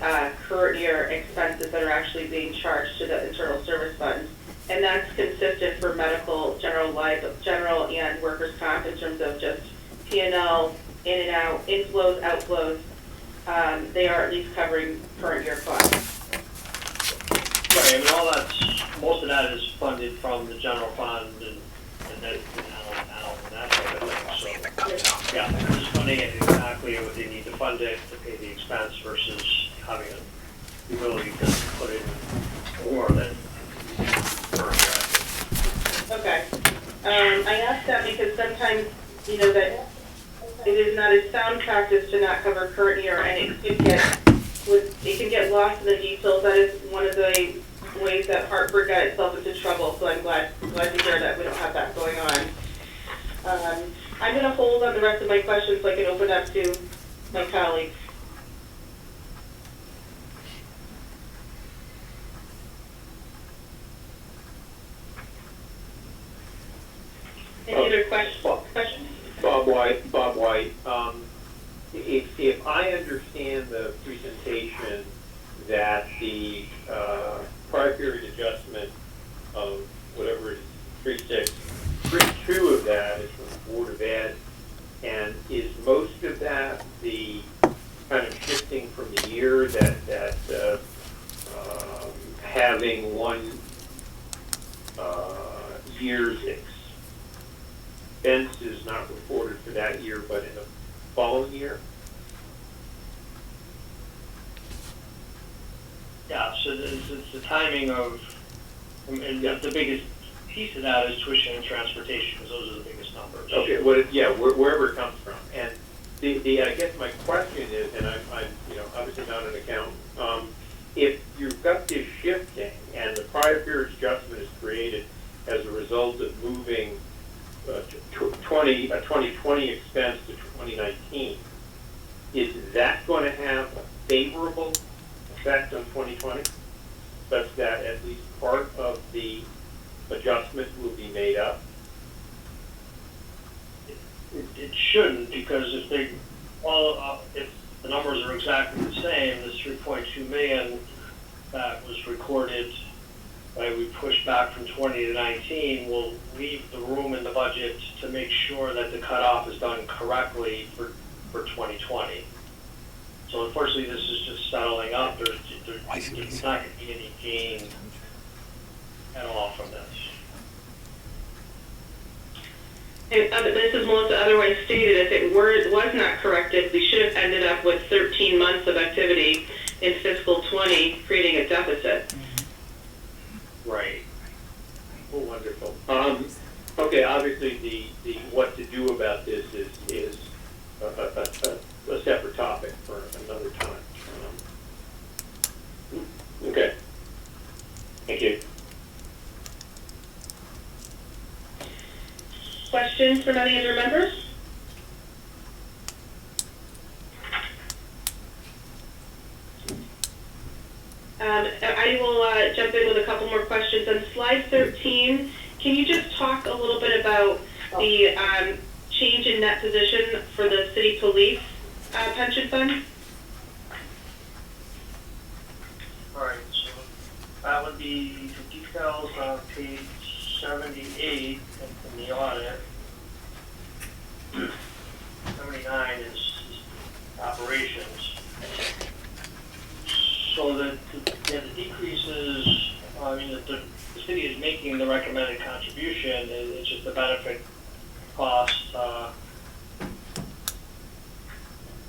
Speaker 1: current year expenses that are actually being charged to the internal service fund. And that's consistent for medical, general and workers' comp in terms of just P&L, in and out, inflows, outflows. They are at least covering current year costs.
Speaker 7: Right, I mean, most of that is funded from the general fund and that, and that type of thing, so. Yeah, they're just funding it exactly what they need to fund it to pay the expense versus having the ability to put in more than current year.
Speaker 1: Okay. I asked that because sometimes, that it is not a sound practice to not cover current year, and it can get lost in the details. That is one of the ways that Hartford got itself into trouble, so I'm glad to hear that we don't have that going on. I'm going to hold on the rest of my questions so I can open up to my colleagues. Any other questions?
Speaker 5: Bob White, if I understand the presentation that the prior period adjustment of whatever it is, 3.2 of that is from the Board of Ed, and is most of that the kind of shifting from the year that having one year's expense is not reported for that year, but in the following year?
Speaker 7: Yeah, so it's the timing of, and the biggest piece of that is tuition and transportation, because those are the biggest numbers.
Speaker 5: Okay, wherever it comes from. And I guess my question is, and I'm obviously not an accountant, if you've got this shifting and the prior period adjustment is created as a result of moving 2020 expense to 2019, is that going to have a favorable effect on 2020, such that at least part of the adjustment will be made up?
Speaker 7: It shouldn't, because if if the numbers are exactly the same, this 3.2 million that was recorded, we pushed back from 20 to 19, will leave the room in the budget to make sure that the cutoff is done correctly for 2020. So unfortunately, this is just settling up. There's not going to be any gain at all from this.
Speaker 1: And this is Melissa, otherwise stated, if it was not corrected, we should have ended up with 13 months of activity in fiscal 20, creating a deficit.
Speaker 7: Right.
Speaker 5: Oh, wonderful. Okay, obviously the what to do about this is a separate topic for another time. Okay. Thank you.
Speaker 1: Questions from any other members? I will jump in with a couple more questions. On slide 13, can you just talk a little bit about the change in net position for the city police pension fund?
Speaker 7: All right, so that would be the details on page 78 in the audit. 79 is operations. So the decreases, the city is making the recommended contribution, it's just the benefit cost.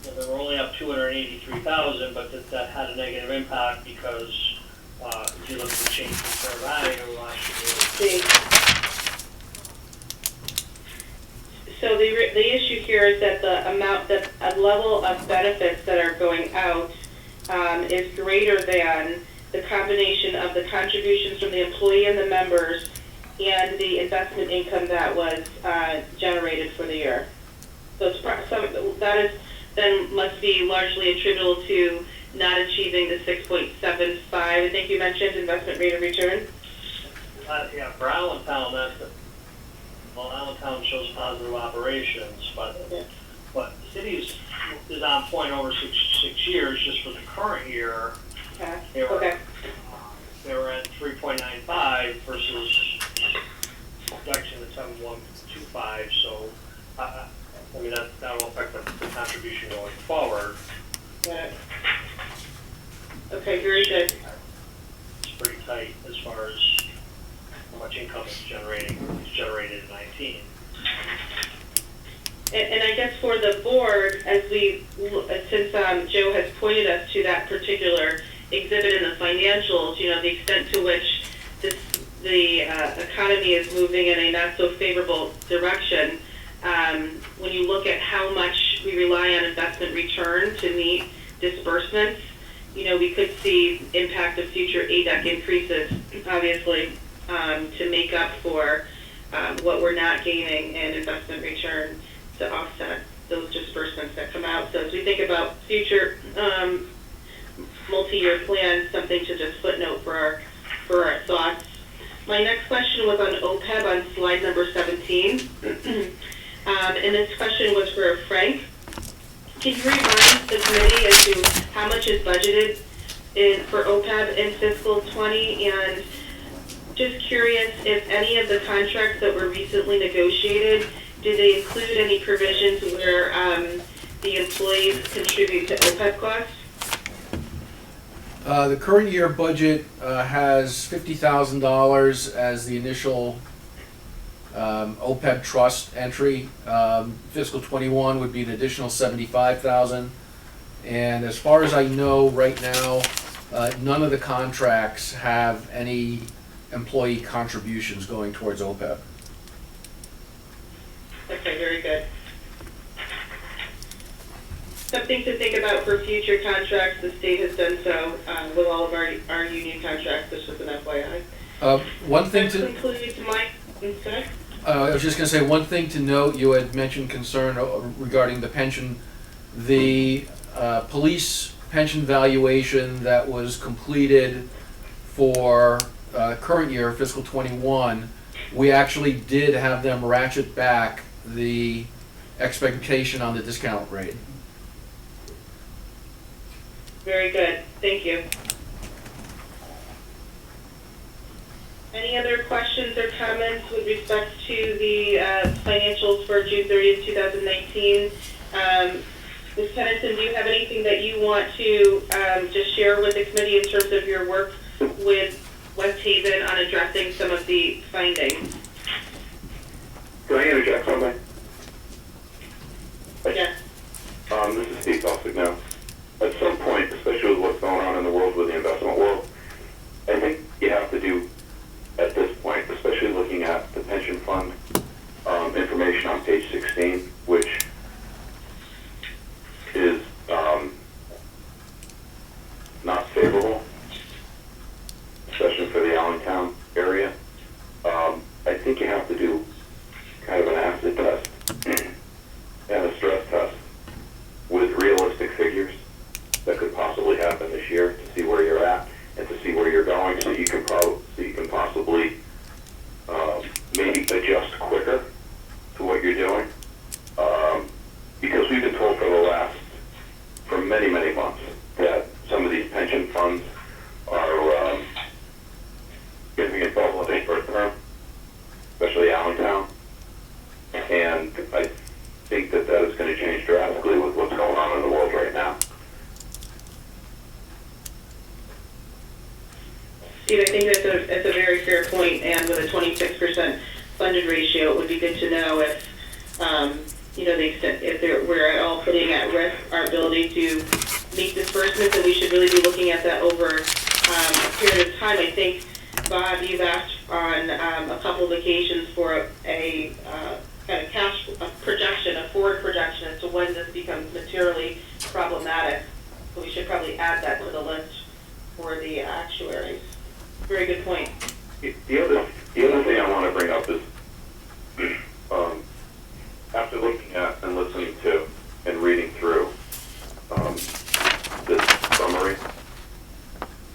Speaker 7: They were only up 283,000, but that had a negative impact because if you look at the change in fair value last year.
Speaker 1: So the issue here is that the amount, that a level of benefits that are going out is greater than the combination of the contributions from the employee and the members and the investment income that was generated for the year. So that is then must be largely attributable to not achieving the 6.75, I think you mentioned, investment rate of return.
Speaker 7: Yeah, for Allentown, that's well, Allentown shows positive operations, but the city is on point over six years, just for the current year. They were,
Speaker 1: Okay.
Speaker 7: they were at 3.95 versus projection at 7.125, so, I mean, that'll affect the contribution going forward.
Speaker 1: Got it. Okay, very good.
Speaker 7: It's pretty tight as far as how much income it's generated in 19.
Speaker 1: And I guess for the board, since Joe has pointed us to that particular exhibit in the financials, the extent to which the economy is moving in a not so favorable direction, when you look at how much we rely on investment return to meet disbursements, we could see impact of future ADEC increases, obviously, to make up for what we're not gaining in investment return to offset those disbursements that come out. So as we think about future multi-year plans, something to just footnote for our thoughts. My next question was on OPEB on slide number 17. And this question was for Frank. Can you remind the committee as to how much is budgeted for OPEB in fiscal 20? And just curious if any of the contracts that were recently negotiated, did they include any provisions where the employees contribute to OPEB costs?
Speaker 9: The current year budget has $50,000 as the initial OPEB trust entry. Fiscal 21 would be an additional $75,000. And as far as I know right now, none of the contracts have any employee contributions going towards OPEB.
Speaker 1: Okay, very good. Something to think about for future contracts. The state has done so with all of our union contracts. This was an FYI.
Speaker 9: One thing
Speaker 1: That
Speaker 9: to
Speaker 1: concludes my. Okay.
Speaker 9: I was just going to say one thing to note. You had mentioned concern regarding the pension. The police pension valuation that was completed for current year, fiscal 21, we actually did have them ratchet back the expectation on the discount rate.
Speaker 1: Very good. Thank you. Any other questions or comments with respect to the financials for June 30th, 2019? Ms. Tennyson, do you have anything that you want to just share with the committee in terms of your work with West Haven on addressing some of the findings?
Speaker 3: Can I interject something?
Speaker 1: Yes.
Speaker 3: This is Steve Boswick now. At some point, especially with what's going on in the world, with the investment world, I think you have to do, at this point, especially looking at the pension fund information on page 16, which is not favorable, especially for the Allentown area. I think you have to do kind of an acid test and a stress test with realistic figures that could possibly happen this year to see where you're at and to see where you're going, so you can possibly maybe adjust quicker to what you're doing. Because we've been told for many, many months that some of these pension funds are getting involved with a short term, especially Allentown. And I think that is going to change drastically with what's going on in the world right now.
Speaker 1: Steve, I think that's a very fair point, and with a 26% funded ratio, it would be good to know if, the extent, we're at all putting at risk our ability to meet disbursements, and we should really be looking at that over a period of time. I think, Bob, you've asked on a couple of occasions for a kind of cash projection, a forward projection as to when this becomes materially problematic. So we should probably add that to the list for the actuaries. Very good point.
Speaker 3: The other thing I want to bring up is, after looking at and listening to and reading through this summary,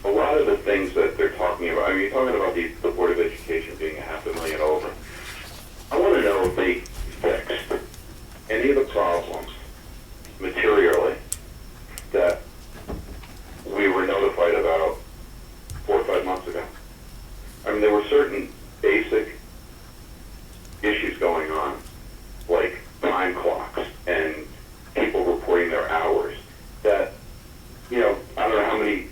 Speaker 3: a lot of the things that they're talking about, I mean, you're talking about the Board of Education being $500,000 over. I want to know I mean, there were certain basic issues going on, like time clocks and people reporting their hours, that, you know, I don't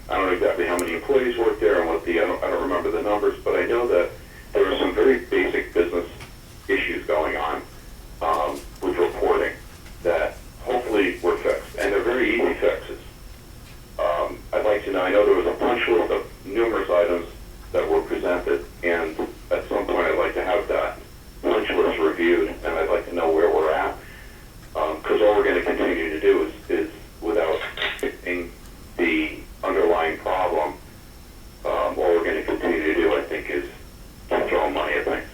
Speaker 3: know exactly how many employees work there and what I don't remember the numbers, but I know that there are some very basic business issues going on with reporting that hopefully were fixed, and they're very easy fixes. I'd like to know, I know there was a punch list of numerous items that were presented, and at some point I'd like to have that punch list reviewed, and I'd like to know where we're at, because all we're going to continue to do is without fixing the underlying problem, all we're going to continue to do, I think, is keep throwing money at things.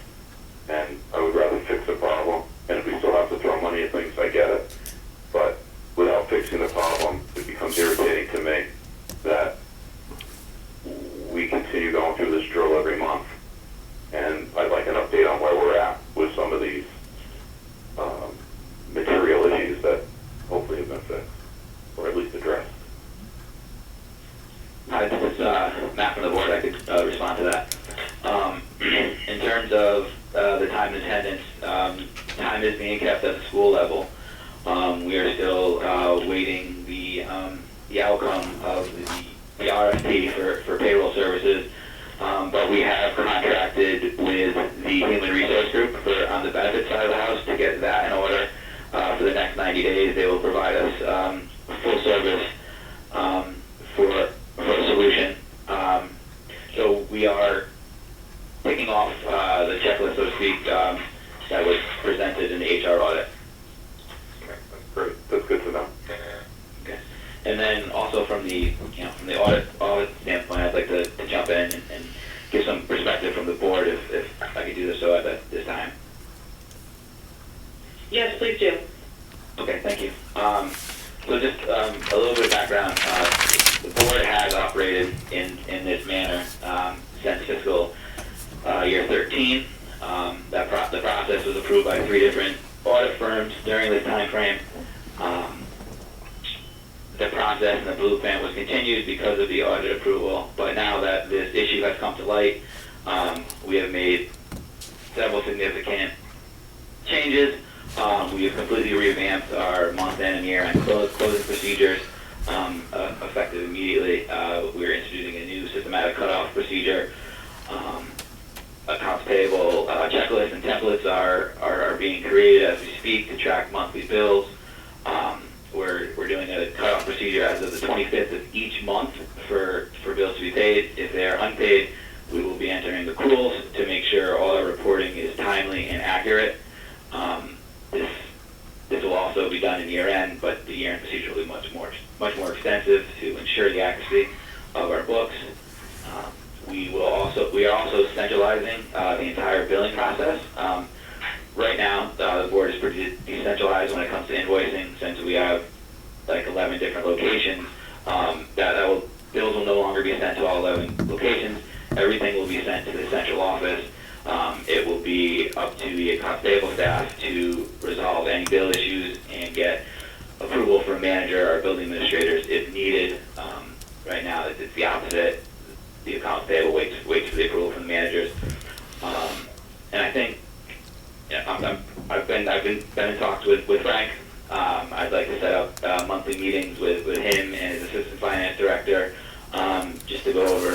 Speaker 3: And I would rather fix the problem, and if we still have to throw money at things, I get it. But without fixing the problem, it becomes irritating to me that we continue going through this drill every month. And I'd like an update on where we're at with some of these material issues that hopefully have been fixed, or at least addressed.
Speaker 10: Hi, this is Matt from the board. I could respond to that. In terms of the time and attendance, time is being kept at the school level. We are still waiting the outcome of the RFP for payroll services, but we have contracted with the Human Resource Group on the benefits side of the house to get that in order. For the next 90 days, they will provide us full service for a solution. So we are taking off the checklist, so to speak, that was presented in the HR audit.
Speaker 3: Okay, that's great. That's good to know.
Speaker 10: Okay. And then also from the audit standpoint, I'd like to jump in and give some perspective from the board if I could do this so at this time.
Speaker 1: Yes, please do.
Speaker 10: Okay, thank you. So just a little bit of background. The board has operated in this manner since fiscal year 13. The process was approved by 3 different audit firms during this time frame. The process and the blueprint was continued because of the audit approval, but now that this issue has come to light, we have made several significant changes. We have completely revamped our month-end and year-end closing procedures, effective immediately. We're introducing a new systematic cutoff procedure. Accounts payable checklists and templates are being created as we speak to track monthly bills. We're doing a cutoff procedure as of the 25th of each month for bills to be paid. If they are unpaid, we will be entering accruals to make sure all our reporting is timely and accurate. This will also be done in year-end, but the year-end procedure will be much more extensive to ensure the accuracy of our books. We are also centralizing the entire billing process. Right now, the board is pretty decentralized when it comes to invoicing, since we have like 11 different locations. Bills will no longer be sent to all 11 locations. Everything will be sent to the central office. It will be up to the accounts payable staff to resolve any bill issues and get approval from manager or building administrators if needed. Right now, it's the opposite. The accounts payable waits for the approval from the managers. And I think, I've been in talks with Frank. I'd like to set up monthly meetings with him and his assistant finance director, just to go over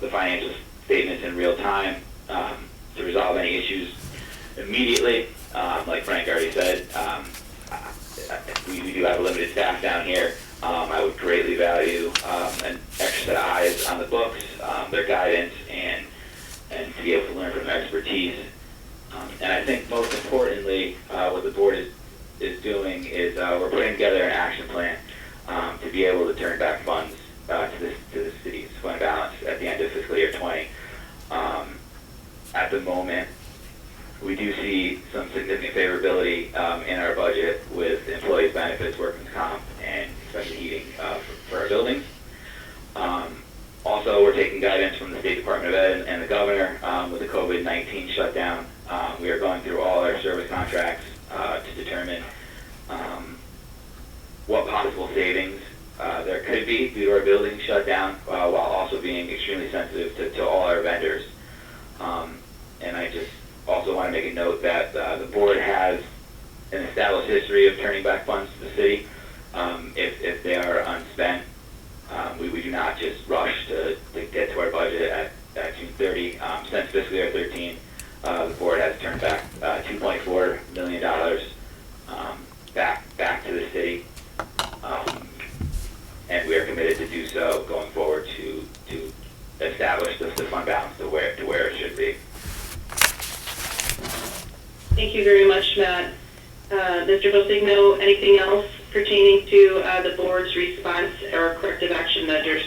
Speaker 10: the financial statements in real time, to resolve any issues immediately. Like Frank already said, we do have a limited staff down here. I would greatly value an extra set of eyes on the books, their guidance, and to be able to learn from their expertise. And I think most importantly, what the board is doing is we're putting together an action plan to be able to turn back funds to the city's fund balance at the end of fiscal year 20. At the moment, we do see some significant favorability in our budget with employees' benefits, workers' comp, and especially heating for our buildings. Also, we're taking guidance from the State Department of Ed and the governor with the COVID-19 shutdown. We are going through all our service contracts to determine what possible savings there could be due to our building shutdown, while also being extremely sensitive to all our vendors. want to make a note that the board has an established history of turning back funds to the city if they are unspent. We do not just rush to get to our budget at June 30. Since fiscal year 13, the board has turned back $2.4 million back to the city, and we are committed to do so going forward to establish the fund balance to where it should be.
Speaker 1: Thank you very much, Matt. Mr. Bosigno, anything else pertaining to the board's response or corrective action measures?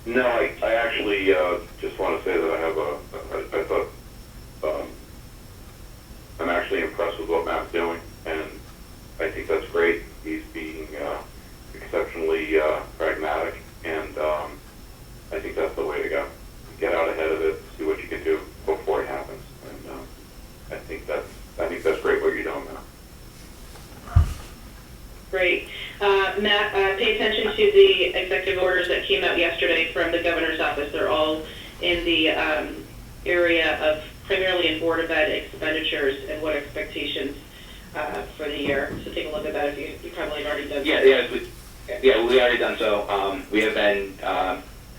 Speaker 3: No, I actually just want to say that I thought I'm actually impressed with what Matt's doing, and I think that's great. He's being exceptionally pragmatic, and I think that's the way to go. Get out ahead of it, see what you can do before it happens, and I think that's great what you're doing now.
Speaker 1: Great. Matt, pay attention to the executive orders that came out yesterday from the governor's office. They're all in the area of primarily in Board of Ed expenditures and what expectations for the year. So take a look at that if you probably have already done so.
Speaker 10: We already done so. We have been,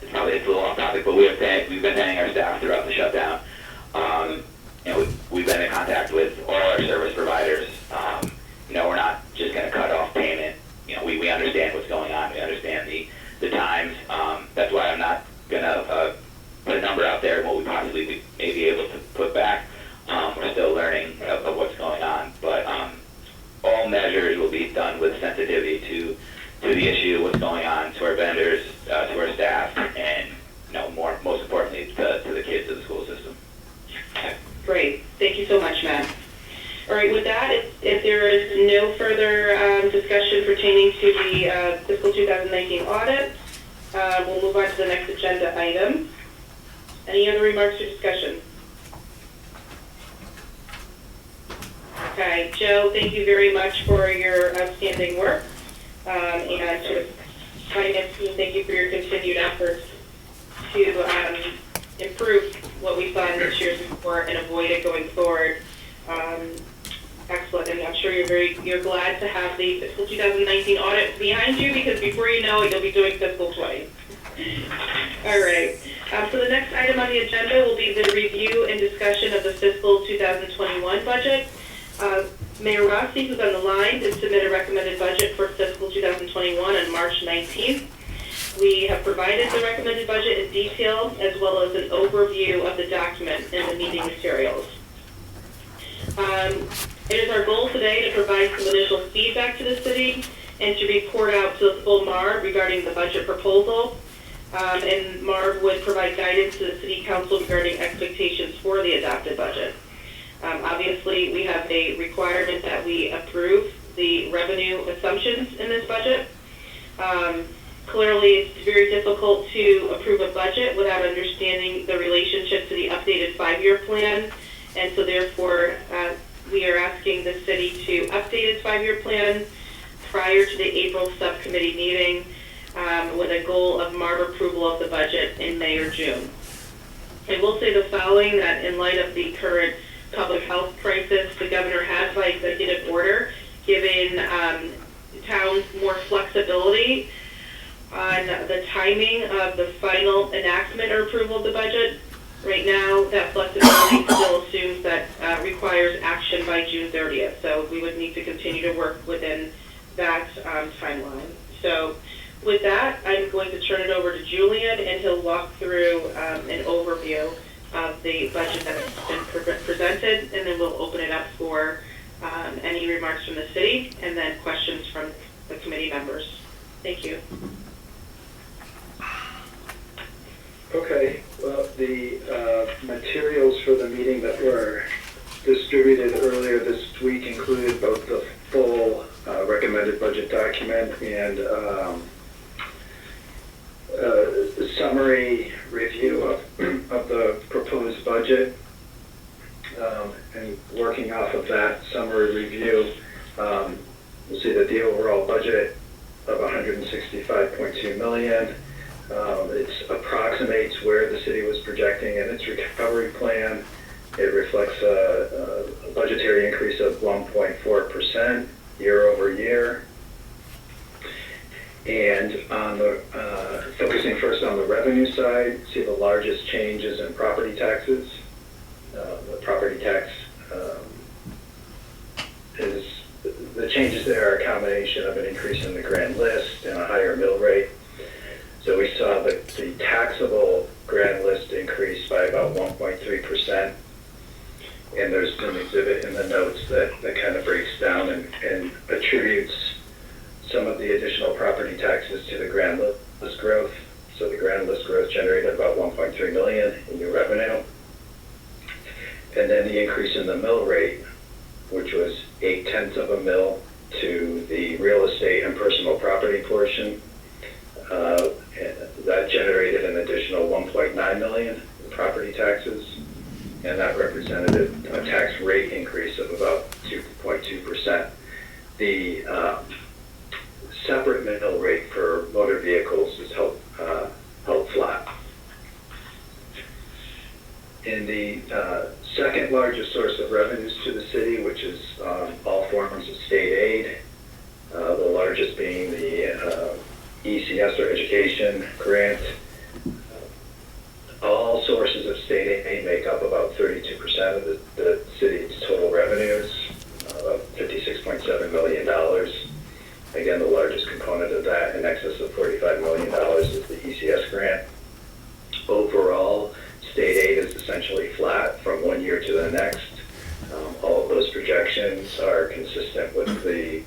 Speaker 10: it's a little off topic, but we've been paying our staff throughout the shutdown. We've been in contact with all our service providers. We're not just going to cut off payment. We understand what's going on. We understand the times. That's why I'm not going to put a number out there of what we possibly may be able to put back. We're still learning of what's going on, but all measures will be done with sensitivity to the issue, what's going on, to our vendors, to our staff, and most importantly, to the kids of the school system.
Speaker 1: Great. Thank you so much, Matt. All right, with that, if there is no further discussion pertaining to the fiscal 2019 audit, we'll move on to the next agenda item. Any other remarks or discussion? Okay, Joe, thank you very much for your outstanding work. And to the finance team, thank you for your continued efforts to improve what we saw in this year's report and avoid it going forward. Excellent, and I'm sure you're glad to have the fiscal 2019 audit behind you, because before you know it, you'll be doing fiscal 20. All right. So the next item on the agenda will be the review and discussion of the fiscal 2021 budget. Mayor Rossi, who's on the line, did submit a recommended budget for fiscal 2021 on March 19th. We have provided the recommended budget in detail, as well as an overview of the document in the meeting materials. It is our goal today to provide some initial feedback to the city and to report out to the full MARB regarding the budget proposal. And MARB would provide guidance to the City Council regarding expectations for the adopted budget. Obviously, we have a requirement that we approve the revenue assumptions in this budget. Clearly, it's very difficult to approve a budget without understanding the relationship to the updated 5-year plan. And so therefore, we are asking the city to update its 5-year plan prior to the April subcommittee meeting with a goal of MARB approval of the budget in May or June. I will say the following, that in light of the current public health crisis, the governor has, by executive order, given towns more flexibility on the timing of the final enactment or approval of the budget. Right now, that flexibility still assumes that requires action by June 30th. So we would need to continue to work within that timeline. So with that, I'm going to turn it over to Julian, and he'll walk through an overview of the budget that's been presented, and then we'll open it up for any remarks from the city and then questions from the committee members. Thank you.
Speaker 2: Okay, well, the materials for the meeting that were distributed earlier this week included both the full recommended budget document and a summary review of the proposed budget. And working off of that summary review, you'll see that the overall budget of $165.2 million. It approximates where the city was projecting in its recovery plan, It reflects a budgetary increase of 1.4% year over year. And on the, focusing first on the revenue side, see the largest changes in property taxes. The property tax the changes there are a combination of an increase in the grand list and a higher mill rate. So we saw the taxable grand list increase by about 1.3%. And there's an exhibit in the notes that kind of breaks down and attributes some of the additional property taxes to the grand list growth. So the grand list growth generated about 1.3 million in new revenue. And then the increase in the mill rate, which was 0.8 of a mil to the real estate and personal property portion. That generated an additional 1.9 million in property taxes, and that represented a tax rate increase of about 2.2%. The separate mill rate for motor vehicles is held flat. In the second largest source of revenues to the city, which is all forms of state aid, the largest being the ECS or education grant. All sources of state aid make up about 32% of the city's total revenues, about $56.7 million. Again, the largest component of that, in excess of $45 million, is the ECS grant. Overall, state aid is essentially flat from one year to the next. All of those projections are consistent with the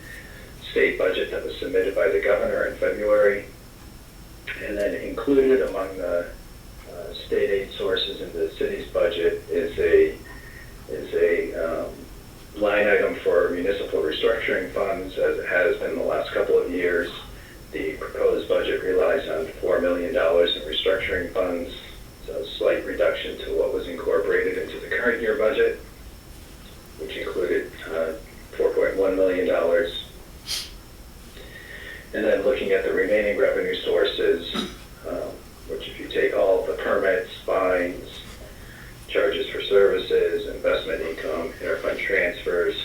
Speaker 2: state budget that was submitted by the governor in February. And then included among the state aid sources in the city's budget is a line item for municipal restructuring funds, as it has been the last couple of years. The proposed budget relies on $4 million in restructuring funds, so a slight reduction to what was incorporated into the current year budget, which included $4.1 million. And then looking at the remaining revenue sources, which if you take all of the permits, fines, charges for services, investment income, interfund transfers,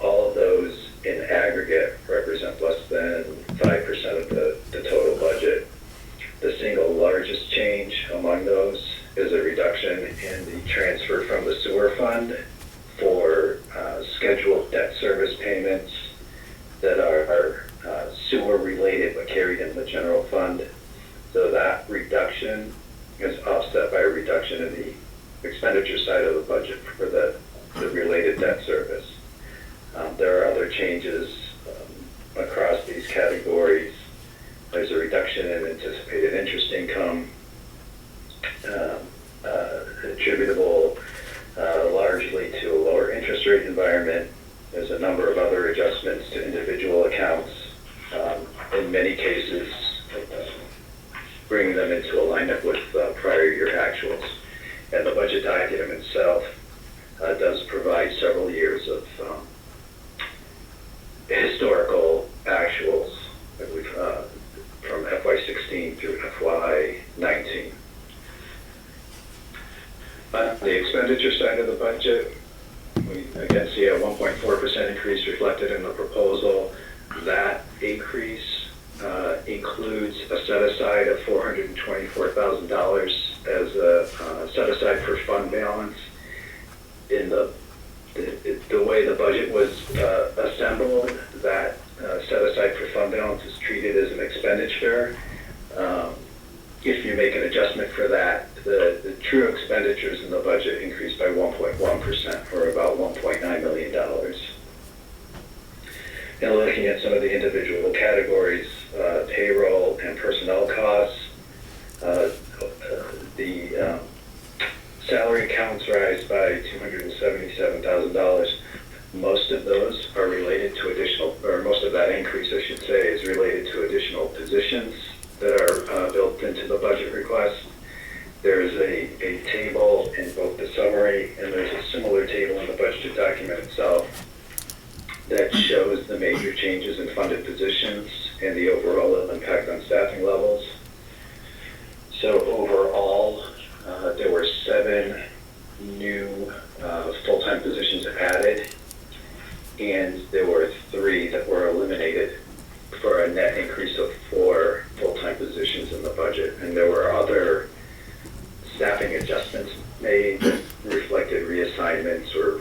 Speaker 2: all of those in aggregate represent less than 5% of the total budget. The single largest change among those is a reduction in the transfer from the sewer fund for scheduled debt service payments that are sewer related but carried in the general fund. So that reduction is offset by a reduction in the expenditure side of the budget for the related debt service. There are other changes across these categories. There's a reduction in anticipated interest income, attributable largely to a lower interest rate environment. There's a number of other adjustments to individual accounts, in many cases bringing them into alignment with prior year actuals. And the budget document itself does provide several years of historical actuals from FY16 through FY19. On the expenditure side of the budget, we again see a 1.4% increase reflected in the proposal. That increase includes a set-aside of $424,000 as a set-aside for fund balance. In the way the budget was assembled, that set-aside for fund balance is treated as an expenditure. If you make an adjustment for that, the true expenditures in the budget increased by 1.1%, or about $1.9 million. And looking at some of the individual categories, payroll and personnel costs, the salary accounts rise by $277,000. Most of those are related to additional, or most of that increase, I should say, is related to additional positions that are built into the budget request. There's a table in both the summary, and there's a similar table in the budget document itself that shows the major changes in funded positions and the overall impact on staffing levels. So overall, there were 7 new staffing adjustments made that reflected reassignments or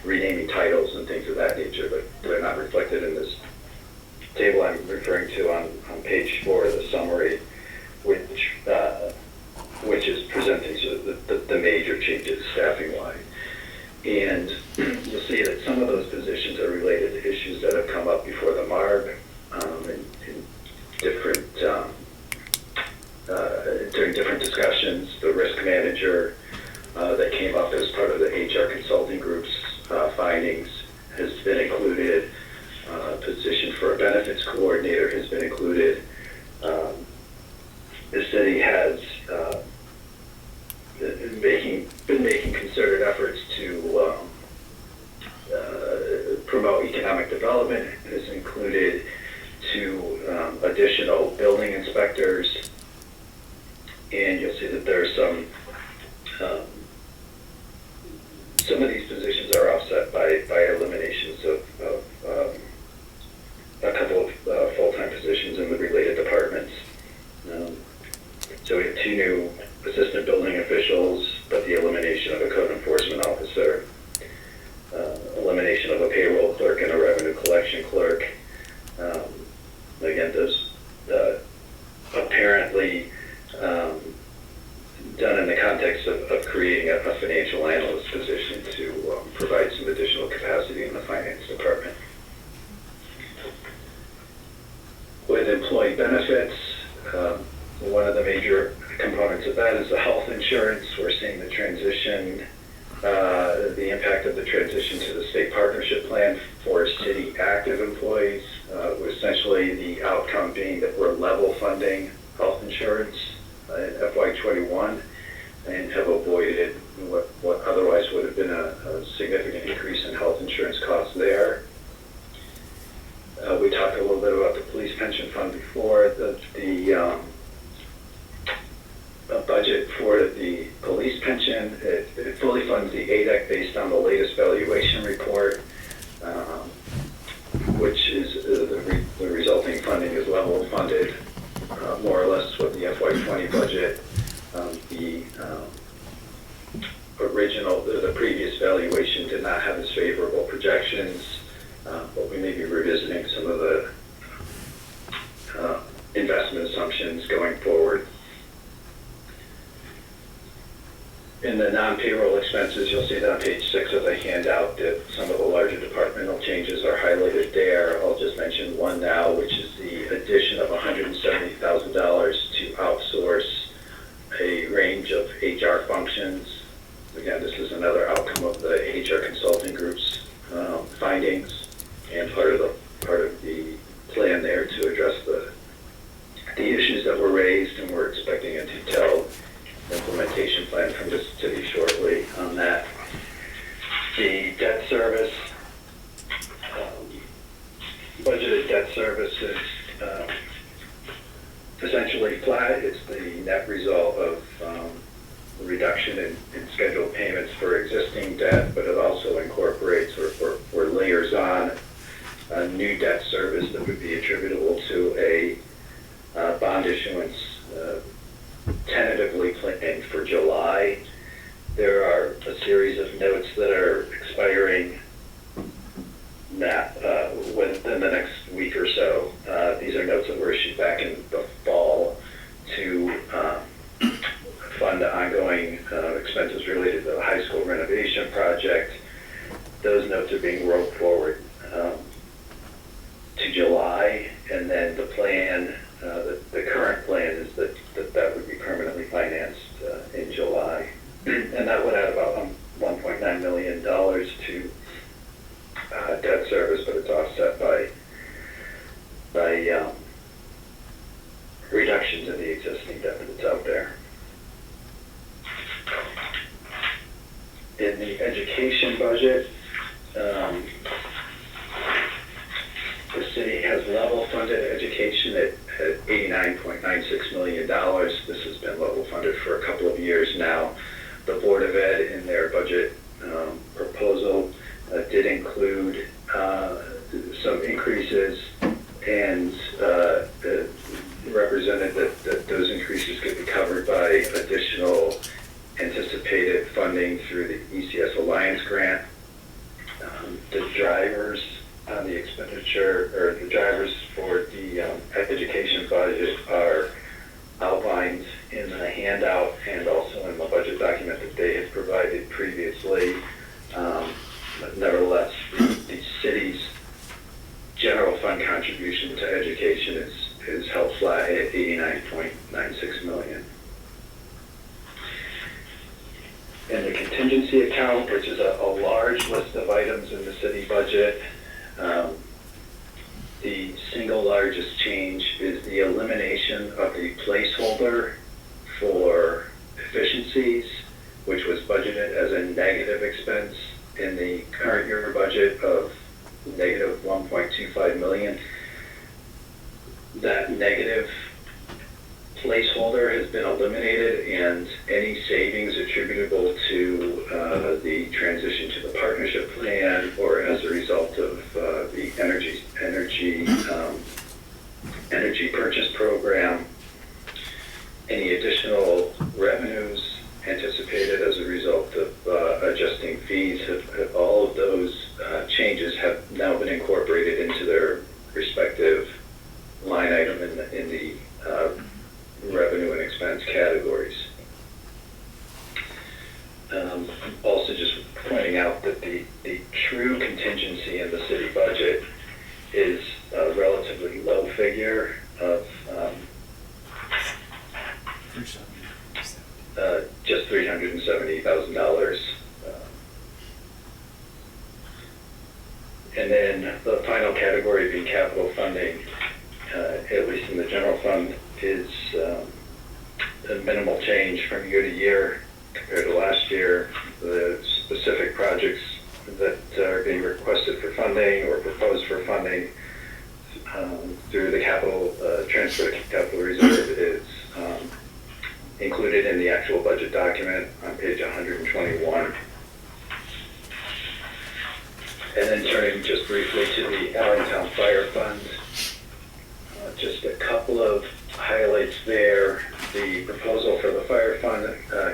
Speaker 2: renaming titles and things of that nature, but they're not reflected in this table I'm referring to on page 4 of the summary, which is presenting sort of the major changes staffing-wise. And you'll see that some of those positions are related to issues that have come up before the MARB in different during different discussions. The risk manager that came up as part of the HR consulting group's findings has been included. Position for a benefits coordinator has been included. The city has been making concerted efforts to promote economic development. It has included 2 additional building inspectors, and you'll see that there are some of these positions are offset by eliminations of a couple of full-time positions in the related departments. So we have 2 new assistant building officials, but the elimination of a code enforcement officer, elimination of a payroll clerk and a revenue collection clerk. Again, those apparently done in the context of creating a financial analyst position to provide some additional capacity in the finance department. With employee benefits, one of the major components of that is the health insurance. We're seeing the transition, the impact of the transition to the state partnership plan for city active employees, with essentially the outcome being that we're level funding health insurance in FY21 and have avoided what otherwise would have been a significant increase in health insurance costs there. We talked a little bit about the police pension fund before. The budget for the police pension, it fully funds the ADEC based on the latest valuation report, which is the resulting funding is level funded, more or less with the FY20 budget. The previous valuation did not have as favorable projections, but we may be revisiting some of the investment assumptions going forward. In the non-payroll expenses, you'll see that on page 6 of the handout that some of the larger departmental changes are highlighted there. I'll just mention one now, which is the addition of $170,000 to outsource a range of HR functions. Again, this is another outcome of the HR consulting group's findings and part of the plan there to address the issues that were raised, and we're expecting a detailed implementation plan from the city shortly on that. The debt service, budgeted debt service is essentially flat. It's the net result of reduction in scheduled payments for existing debt, but it also incorporates or layers on a new debt service that would be attributable to a bond issuance tentatively planned for July. There are a series of notes that are expiring within the next week or so. These are notes that were issued back in the fall to fund ongoing expenses related to the high school renovation project. Those notes are being rolled forward to July, and then the plan, the current plan is that would be permanently financed in July, and that would add about $1.9 million to debt service, but it's offset by reductions in the existing debt that's out there. In the education budget, the city has level funded education at $89.96 million. This has been level funded for a couple of years now. The Board of Ed in their budget proposal did include some increases and represented that those increases could be covered by additional anticipated funding through the ECS Alliance grant. The drivers on the expenditure, or the drivers for the education budget are outlined in the handout and also in the budget document that they had provided previously. But nevertheless, the city's general fund contribution to education is held flat at $89.96 million. In the contingency account, which is a large list of items in the city budget, the single largest change is the elimination of the placeholder for efficiencies, which was budgeted as a negative expense in the current year budget of negative 1.25 million. That negative placeholder has been eliminated, and any savings attributable to the transition to the partnership plan or as a result of the energy purchase program, any additional revenues anticipated as a result of adjusting fees, all of those changes have now been incorporated into their respective line item in the revenue and expense categories. Also just pointing out that the true contingency in the city budget is a relatively low figure of just $370,000. And then the final category being capital funding, at least in the general fund, is a minimal change from year to year compared to last year. The specific projects that are being requested for funding or proposed for funding through the capital transfer to capital reserve is included in the actual budget document on page 121. And then turning just briefly to the Allentown Fire Fund, just a couple of highlights there. The proposal for the fire fund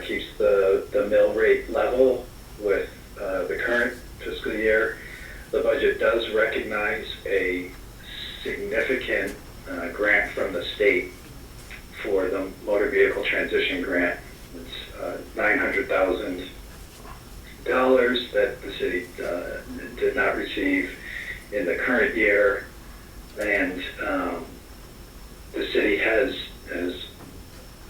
Speaker 2: keeps the mill rate level with the current fiscal year. The budget does recognize a significant grant from the state for the motor vehicle transition grant. It's $900,000 that the city did not receive in the current year, and the city has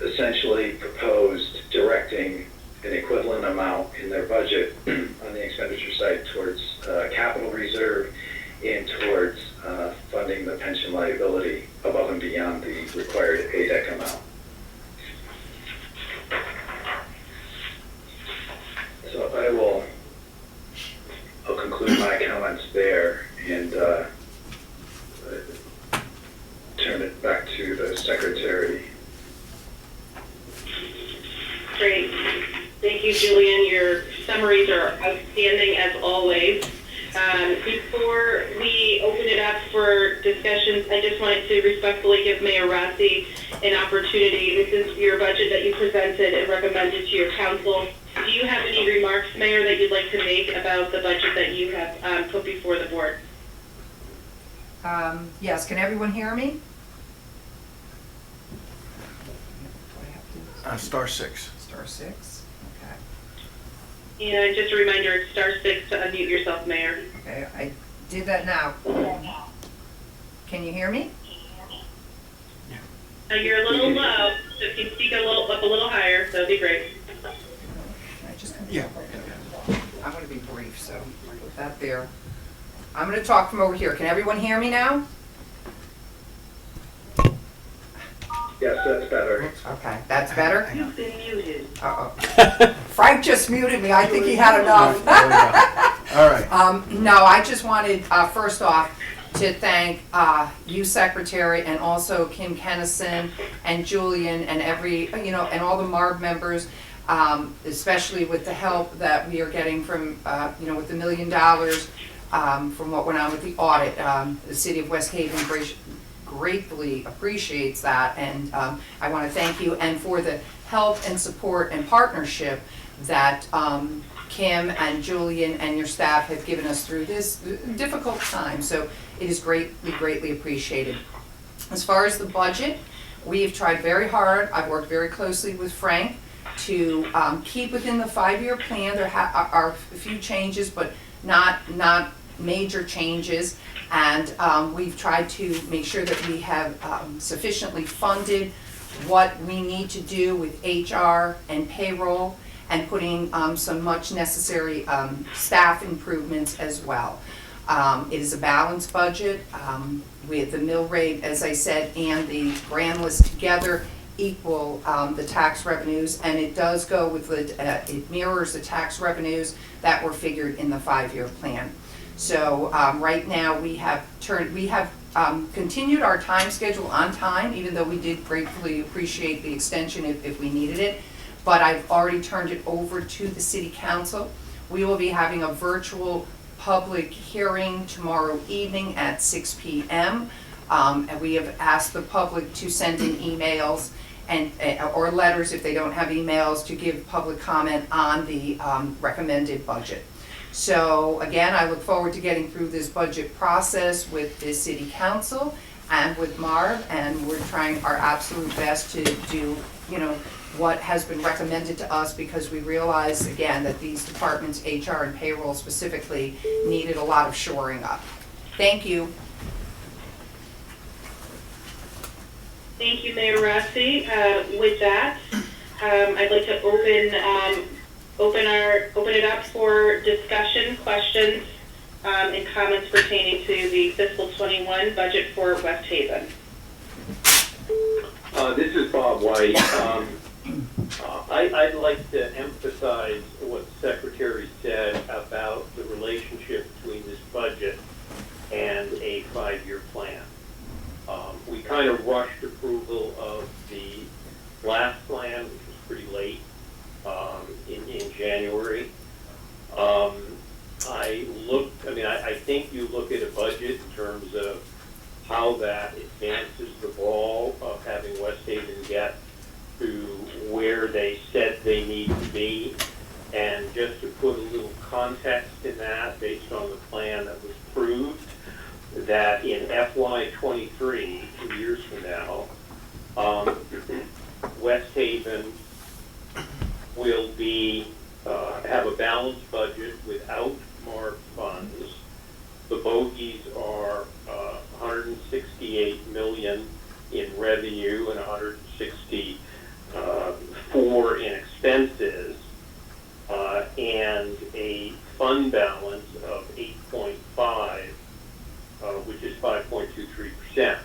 Speaker 2: essentially proposed directing an equivalent amount in their budget on the expenditure side towards capital reserve and towards funding the pension liability above and beyond the required ADEC amount. So I'll conclude my comments there and turn it back to the secretary.
Speaker 1: Great. Thank you, Julian. Your summaries are outstanding as always. Before we open it up for discussions, I just wanted to respectfully give Mayor Rossi an opportunity. This is your budget that you presented and recommended to your council. Do you have any remarks, Mayor, that you'd like to make about the budget that you have put before the board?
Speaker 11: Yes, can everyone hear me?
Speaker 9: Star 6.
Speaker 11: Star 6, okay.
Speaker 1: And just a reminder, it's star 6 to unmute yourself, Mayor.
Speaker 11: Okay, I did that now. Can you hear me?
Speaker 1: You're a little low, so if you speak up a little higher, that would be great.
Speaker 11: Can I just come
Speaker 9: Yeah.
Speaker 11: I'm going to be brief, so I'll put that there. I'm going to talk from over here. Can everyone hear me now?
Speaker 2: Yes, that's better.
Speaker 11: Okay, that's better?
Speaker 1: You've been muted.
Speaker 11: Uh-oh. Frank just muted me. I think he had enough.
Speaker 9: All right.
Speaker 11: No, I just wanted, first off, to thank you, Secretary, and also Kim Kennison and Julian and and all the MARB members, especially with the help that we are getting from, with the $1 million from what went on with the audit. The City of West Haven gratefully appreciates that, and I want to thank you, and for the help and support and partnership that Kim and Julian and your staff have given us through this difficult time. So it is greatly appreciated. As far as the budget, we have tried very hard. I've worked very closely with Frank to keep within the 5-year plan. There are a few changes, but not major changes. And we've tried to make sure that we have sufficiently funded what we need to do with HR and payroll, and putting some much necessary staff improvements as well. It is a balanced budget with the mill rate, as I said, and the grand list together equal the tax revenues, and it does go with it mirrors the tax revenues that were figured in the 5-year plan. So right now we have continued our time schedule on time, even though we did gratefully appreciate the extension if we needed it. But I've already turned it over to the City Council. We will be having a virtual public hearing tomorrow evening at 6 p.m. And we have asked the public to send in emails or letters if they don't have emails, to give public comment on the recommended budget. So again, I look forward to getting through this budget process with the City Council and with MARB, and we're trying our absolute best to do, what has been recommended to us, because we realize, again, that these departments, HR and payroll specifically, needed a lot of shoring up. Thank you.
Speaker 1: Thank you, Mayor Rossi. With that, I'd like to open it up for discussion, questions, and comments pertaining to the fiscal 21 budget for West Haven.
Speaker 5: This is Bob White. I'd like to emphasize what the Secretary said about the relationship between this budget and a 5-year plan. We kind of rushed approval of the last plan, which was pretty late in January. I think you look at a budget in terms of how that advances the ball of having West Haven get to where they said they need to be. And just to put a little context in that, based on the plan that was approved, that in FY23, 2 years from now, West Haven will be have a balanced budget without MARB funds. The bogeys are 168 million in revenue and 164 in expenses, and a fund balance of 8.5, which is 5.23%.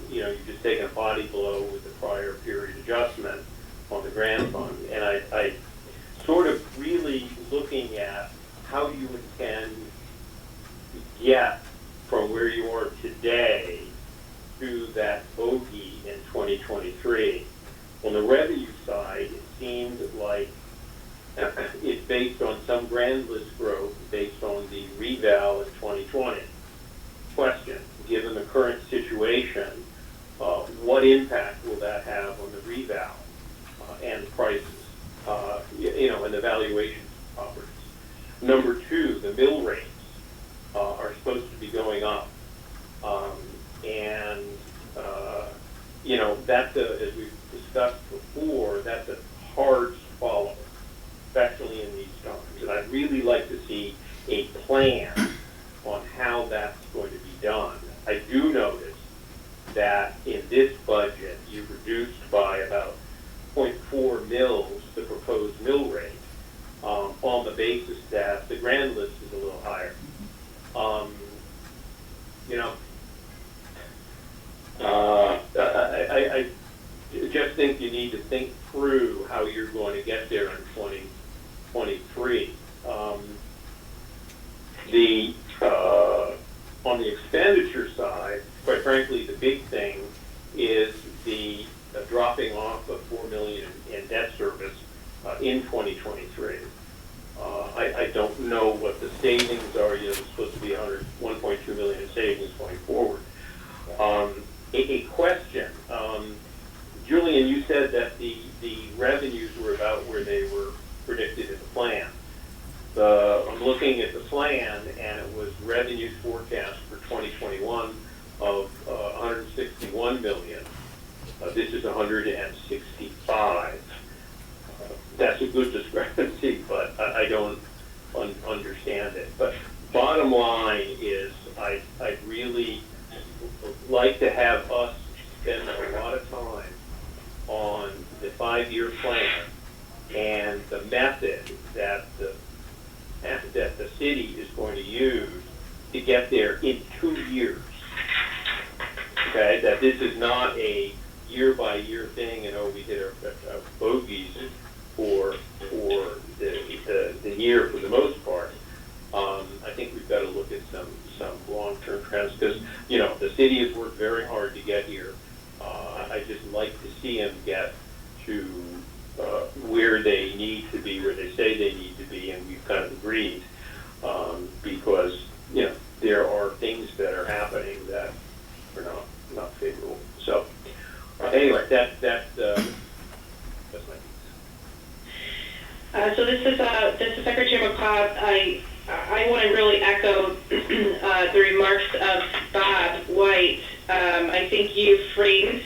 Speaker 5: You've just taken a body blow with the prior period adjustment on the grant fund, and I sort of really looking at how you intend to get from where you are today to that bogey in 2023. On the revenue side, it seemed like it's based on some grand list growth based on the reval in 2020. Question, given the current situation, what impact will that have on the reval and the prices, and the valuation properties? Number two, the mill rates are supposed to be going up. That's as we've discussed before, that's a hard swallow, especially in these times. And I'd really like to see a plan on how that's going to be done. I do notice that in this budget, you've reduced by about 0.4 mils the proposed mill rate on the basis that the grand list is a little higher. I just think you need to think through how you're going to get there in 2023. On the expenditure side, quite frankly, the big thing is the dropping off of $4 million in debt service in 2023. I don't know what the savings are. There's supposed to be $1.2 million in savings going forward. A question. Julian, you said that the revenues were about where they were predicted in the plan. I'm looking at the plan, and it was revenues forecast for 2021 of 161 million. This is 165. That's a good discrepancy, but I don't understand it. But bottom line is, I'd really like to have us spend a lot of time on the 5-year plan and the method that the city is going to use to get there in 2 years. Okay, that this is not a year-by-year thing, and we hit our bogeys for the year for the most part. I think we've got to look at some long-term trends, because the city has worked very hard to get here. I just like to see them get to where they need to be, where they say they need to be, and we've kind of agreed, because there are things that are happening that are not favorable. So anyway, that's my piece.
Speaker 1: So this is Secretary McCobb. I want to really echo the remarks of Bob White. I think you framed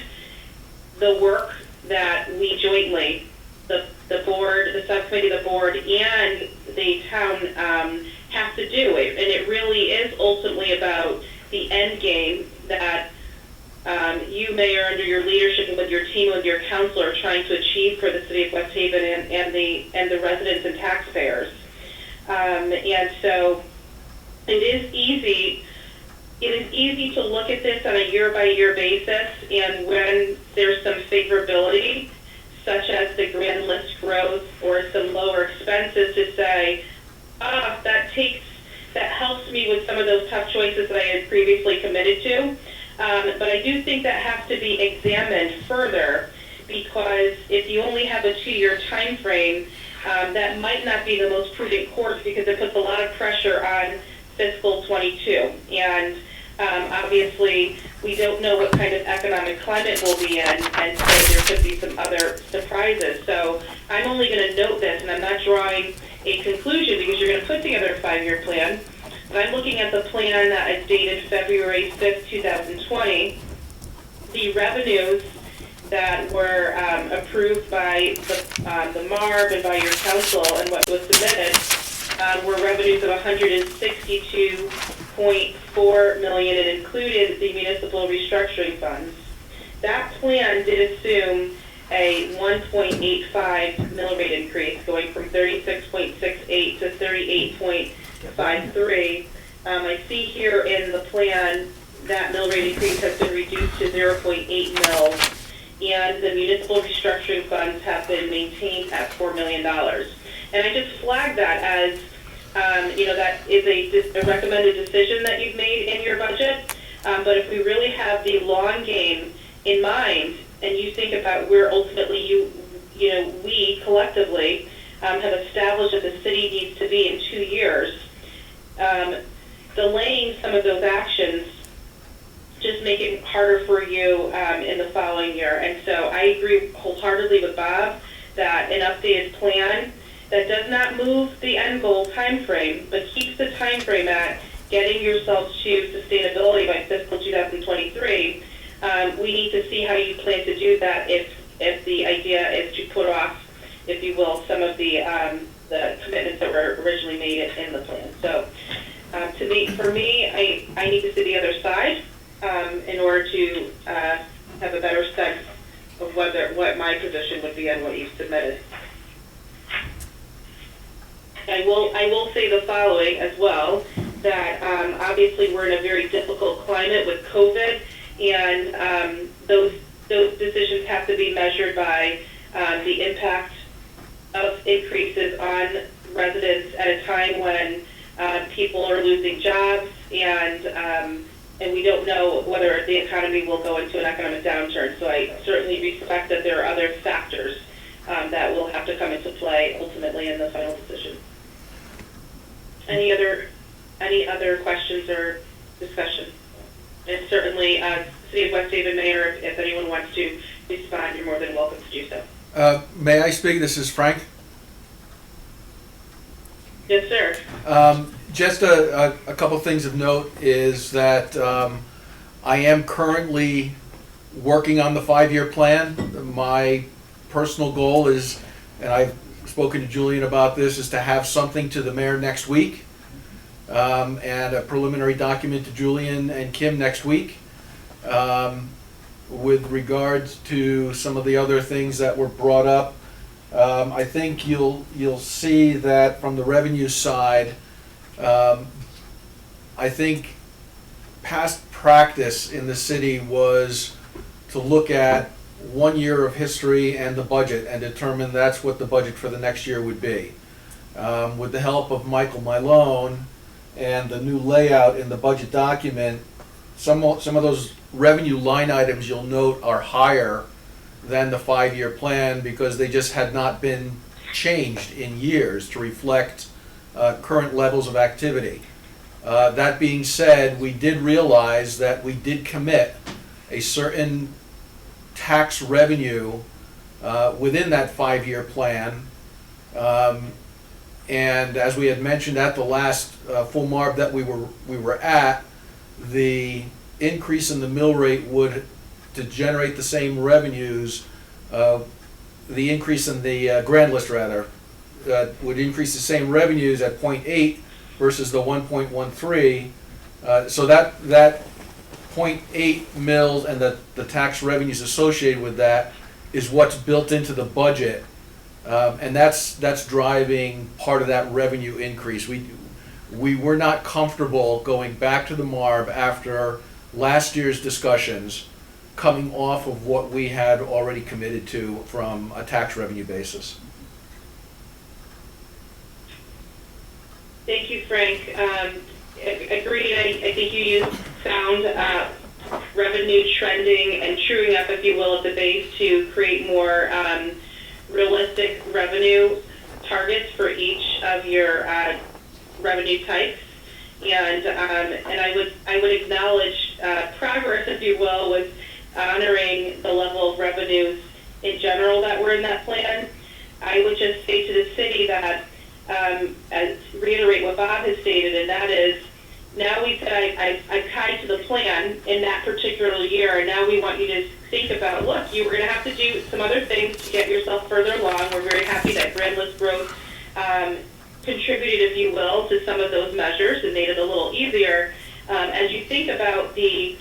Speaker 1: the work that we jointly, the board, the subcommittee, the board, and the town have to do. And it really is ultimately about the end game that you, Mayor, under your leadership and with your team, with your council, are trying to achieve for the city of West Haven and the residents and taxpayers. And so it is easy to look at this on a year-by-year basis, and when there's some favorability, such as the grand list growth or some lower expenses, to say, that helps me with some of those tough choices that I had previously committed to. But I do think that has to be examined further, because if you only have a 2-year time frame, that might not be the most prudent course, because it puts a lot of pressure on fiscal 22. And obviously, we don't know what kind of economic climate we'll be in, and so there could be some other surprises. So I'm only going to note this, and I'm not drawing a conclusion, because you're going to put together a 5-year plan. But I'm looking at the plan that is dated February 5th, 2020. The revenues that were approved by the MARB and by your council, and what was submitted were revenues of $162.4 million. It included the municipal restructuring funds. That plan did assume a 1.85 mill rate increase, going from 36.68 to 38.53. I see here in the plan that mill rate increase has been reduced to 0.8 mils, and the municipal restructuring funds have been maintained at $4 million. And I just flagged that as, that is a recommended decision that you've made in your budget. But if we really have the long game in mind, and you think about where ultimately we collectively have established that the city needs to be in 2 years, delaying some of those actions just make it harder for you in the following year. And so I agree wholeheartedly with Bob that an updated plan that does not move the end goal time frame, but keeps the time frame at getting yourselves to sustainability by fiscal 2023, we need to see how you plan to do that if the idea is to put off, if you will, some of the commitments that were originally made in the plan. So for me, I need to see the other side in order to have a better sense of what my position would be on what you've submitted. I will say the following as well, that obviously we're in a very difficult climate with COVID, and those decisions have to be measured by the impact of increases on residents at a time when people are losing jobs, and we don't know whether the economy will go into an economic downturn. So I certainly respect that there are other factors that will have to come into play ultimately in the final decision. Any other questions or discussion? And certainly, City of West Haven Mayor, if anyone wants to respond, you're more than welcome to do so.
Speaker 9: May I speak? This is Frank.
Speaker 1: Yes, sir.
Speaker 9: Just a couple things of note is that I am currently working on the 5-year plan. My personal goal is, and I've spoken to Julian about this, is to have something to the mayor next week, and a preliminary document to Julian and Kim next week. With regards to some of the other things that were brought up, I think you'll see that from the revenue side, I think past practice in the city was to look at 1 year of history and the budget and determine that's what the budget for the next year would be. With the help of Michael Milone and the new layout in the budget document, some of those revenue line items you'll note are higher than the 5-year plan because they just had not been changed in years to reflect current levels of activity. That being said, we did realize that we did commit a certain tax revenue within that 5-year plan. And as we had mentioned at the last full MARB that we were at, the increase in the mill rate would, to generate the same revenues, the increase in the grand list rather, would increase the same revenues at 0.8 versus the 1.13. So that 0.8 mils and the tax revenues associated with that is what's built into the budget, and that's driving part of that revenue increase. We were not comfortable going back to the MARB after last year's discussions, coming off of what we had already committed to from a tax revenue basis.
Speaker 1: Thank you, Frank. Agreed. I think you used sound revenue trending and truing up, if you will, at the base to create more realistic revenue targets for each of your revenue types. And I would acknowledge progress, if you will, with honoring the level of revenues in general that were in that plan. I would just say to the city that, as reiterate what Bob has stated, and that is, now we said I've tied to the plan in that particular year, and now we want you to think about, look, you were going to have to do some other things to get yourself further along. We're very happy that grand list growth contributed, if you will, to some of those measures and made it a little easier. As you think about the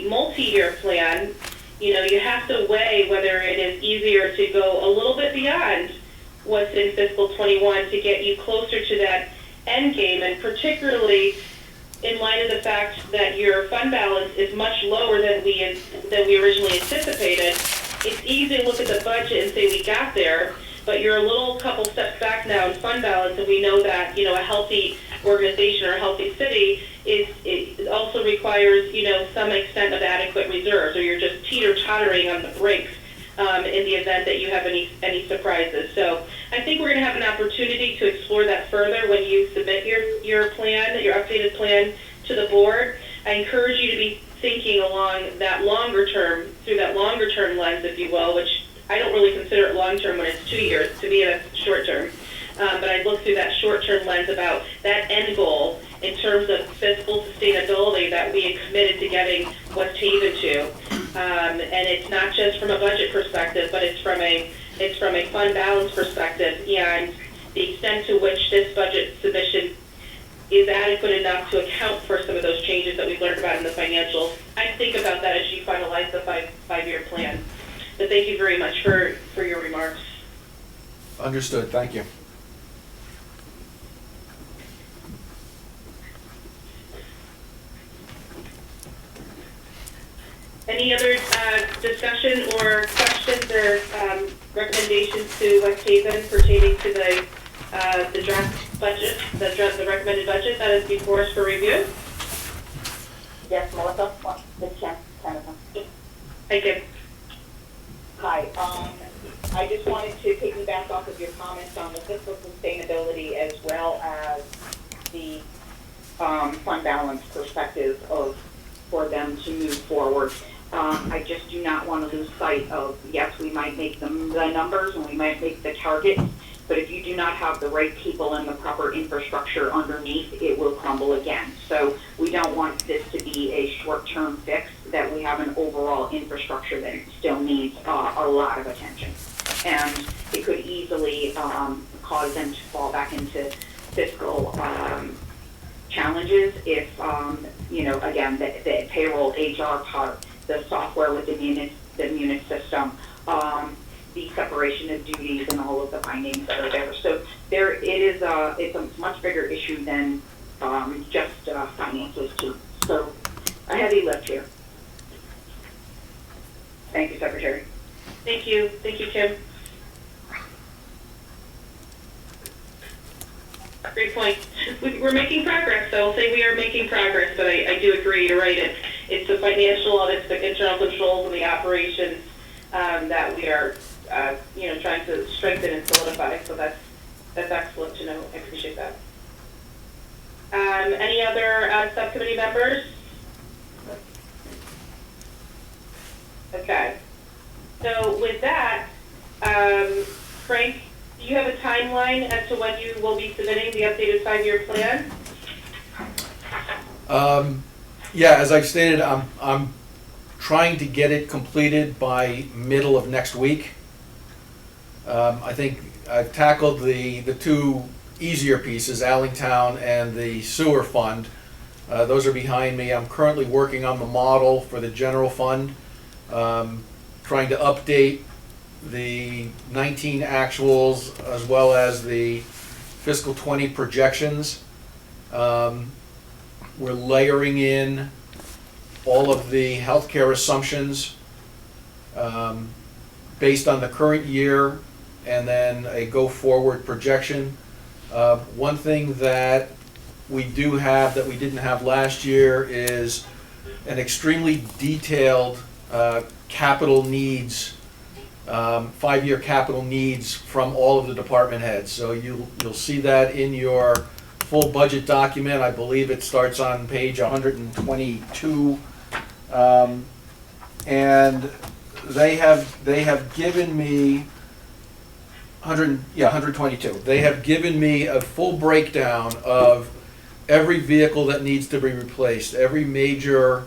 Speaker 1: multi-year plan, you know, you have to weigh whether it is easier to go a little bit beyond what's in fiscal 21 to get you closer to that end game, and particularly in light of the fact that your fund balance is much lower than we originally anticipated. It's easy to look at the budget and say we got there, but you're a little couple steps back now in fund balance, and we know that, you know, a healthy organization or a healthy city it also requires, you know, some extent of adequate reserves, or you're just teeter-tottering on the brakes in the event that you have any surprises. So I think we're going to have an opportunity to explore that further when you submit your plan, your updated plan to the board. I encourage you to be thinking along that longer term, through that longer term lens, if you will, which I don't really consider it long term when it's 2 years. To me, that's short term. But I look through that short term lens about that end goal in terms of fiscal sustainability that we had committed to getting West Haven to. And it's not just from a budget perspective, but it's from a fund balance perspective, and the extent to which this budget submission is adequate enough to account for some of those changes that we've learned about in the financials. I think about that as you finalize the five-year plan. But thank you very much for your remarks.
Speaker 9: Understood. Thank you.
Speaker 1: Any other discussion or questions or recommendations to West Haven pertaining to the draft budget, the recommended budget that is before us for review?
Speaker 12: Yes, Melissa, this is Kennison.
Speaker 1: Thank you.
Speaker 12: Hi, I just wanted to piggyback off of your comments on the fiscal sustainability as well as the fund balance perspective of
Speaker 6: for them to move forward. I just do not want to lose sight of, yes, we might make the numbers and we might make the targets, but if you do not have the right people and the proper infrastructure underneath, it will crumble again. So we don't want this to be a short-term fix, that we have an overall infrastructure that still needs a lot of attention. And it could easily cause them to fall back into fiscal challenges if, again, the payroll, HR part, the software with the Munis system, the separation of duties and all of the findings that are there. So it's a much bigger issue than just finances too. So a heavy lift here. Thank you, Secretary.
Speaker 1: Thank you, Kim. Great point. We're making progress, so I'll say we are making progress, but I do agree, you're right. It's the financial audits, the internal controls, and the operations that we are, trying to strengthen and solidify. So that's excellent to know. I appreciate that. Any other subcommittee members? Okay. So with that, Frank, do you have a timeline as to when you will be submitting the updated 5-year plan?
Speaker 9: Yeah, as I've stated, I'm trying to get it completed by middle of next week. I think I've tackled the two easier pieces, Allentown and the sewer fund. Those are behind me. I'm currently working on the model for the general fund, trying to update the 19 actuals as well as the fiscal 20 projections. We're layering in all of the healthcare assumptions based on the current year and then a go-forward projection. One thing that we do have that we didn't have last year is an extremely detailed capital needs, 5-year capital needs from all of the department heads. So you'll see that in your full budget document. I believe it starts on page 122. And they have given me 122. They have given me a full breakdown of every vehicle that needs to be replaced, every major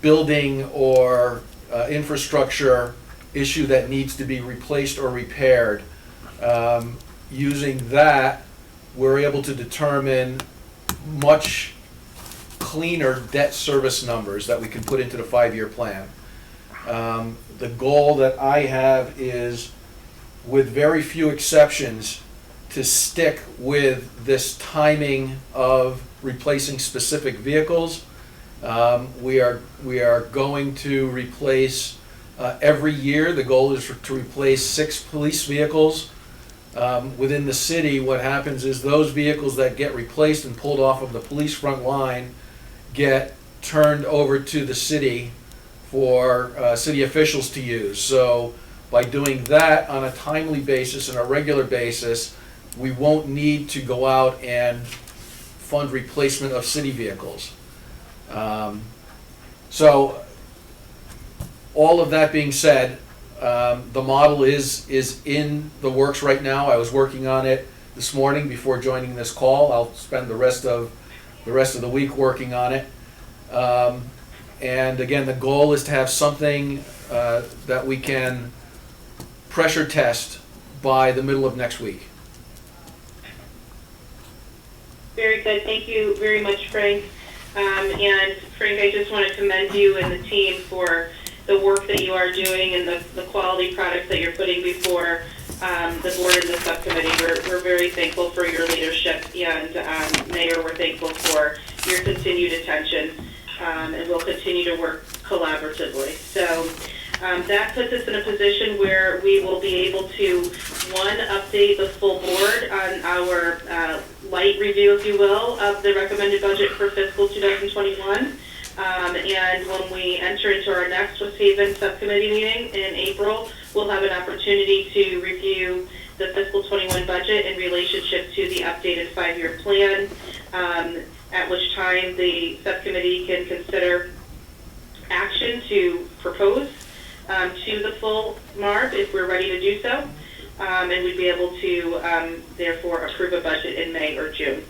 Speaker 9: building or infrastructure issue that needs to be replaced or repaired. Using that, we're able to determine much cleaner debt service numbers that we can put into the 5-year plan. The goal that I have is, with very few exceptions, to stick with this timing of replacing specific vehicles. We are going to replace every year. The goal is to replace 6 police vehicles. Within the city, what happens is those vehicles that get replaced and pulled off of the police front line get turned over to the city for city officials to use. So by doing that on a timely basis and a regular basis, we won't need to go out and fund replacement of city vehicles. So all of that being said, the model is in the works right now. I was working on it this morning before joining this call. I'll spend the rest of the week working on it. And again, the goal is to have something that we can pressure test by the middle of next week.
Speaker 1: Very good. Thank you very much, Frank. And Frank, I just want to commend you and the team for the work that you are doing and the quality products that you're putting before the board and the subcommittee. We're very thankful for your leadership, and Mayor, we're thankful for your continued attention, and we'll continue to work collaboratively. So that puts us in a position where we will be able to, one, update the full board on our light review, if you will, of the recommended budget for fiscal 2021. And when we enter into our next West Haven subcommittee meeting in April, we'll have an opportunity to review the fiscal 21 budget in relationship to the updated 5-year plan. at which time the subcommittee can consider action to propose to the full MARB if we're ready to do so. And we'd be able to therefore approve a budget in May or June.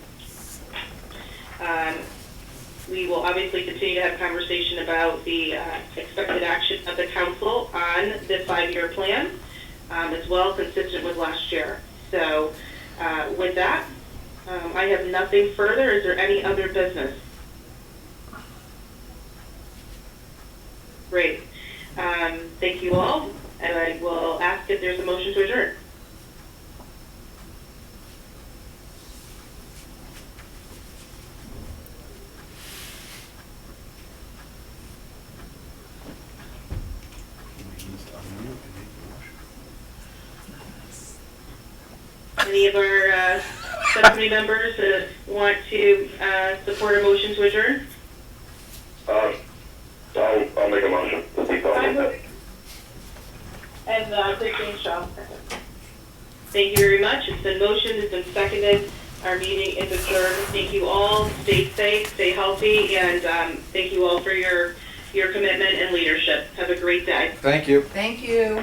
Speaker 1: We will obviously continue to have conversation about the expected action of the council on this 5-year plan, as well, consistent with last year. So with that, I have nothing further. Is there any other business? Great. Thank you all, and I will ask if there's a motion to adjourn. Any of our subcommittee members want to support a motion to adjourn?
Speaker 3: I'll make a motion.
Speaker 12: And Christine Shaw.
Speaker 1: Thank you very much. It's been motioned, it's been seconded. Our meeting is adjourned. Thank you all. Stay safe, stay healthy, and thank you all for your commitment and leadership. Have a great day.
Speaker 9: Thank you.
Speaker 11: Thank you.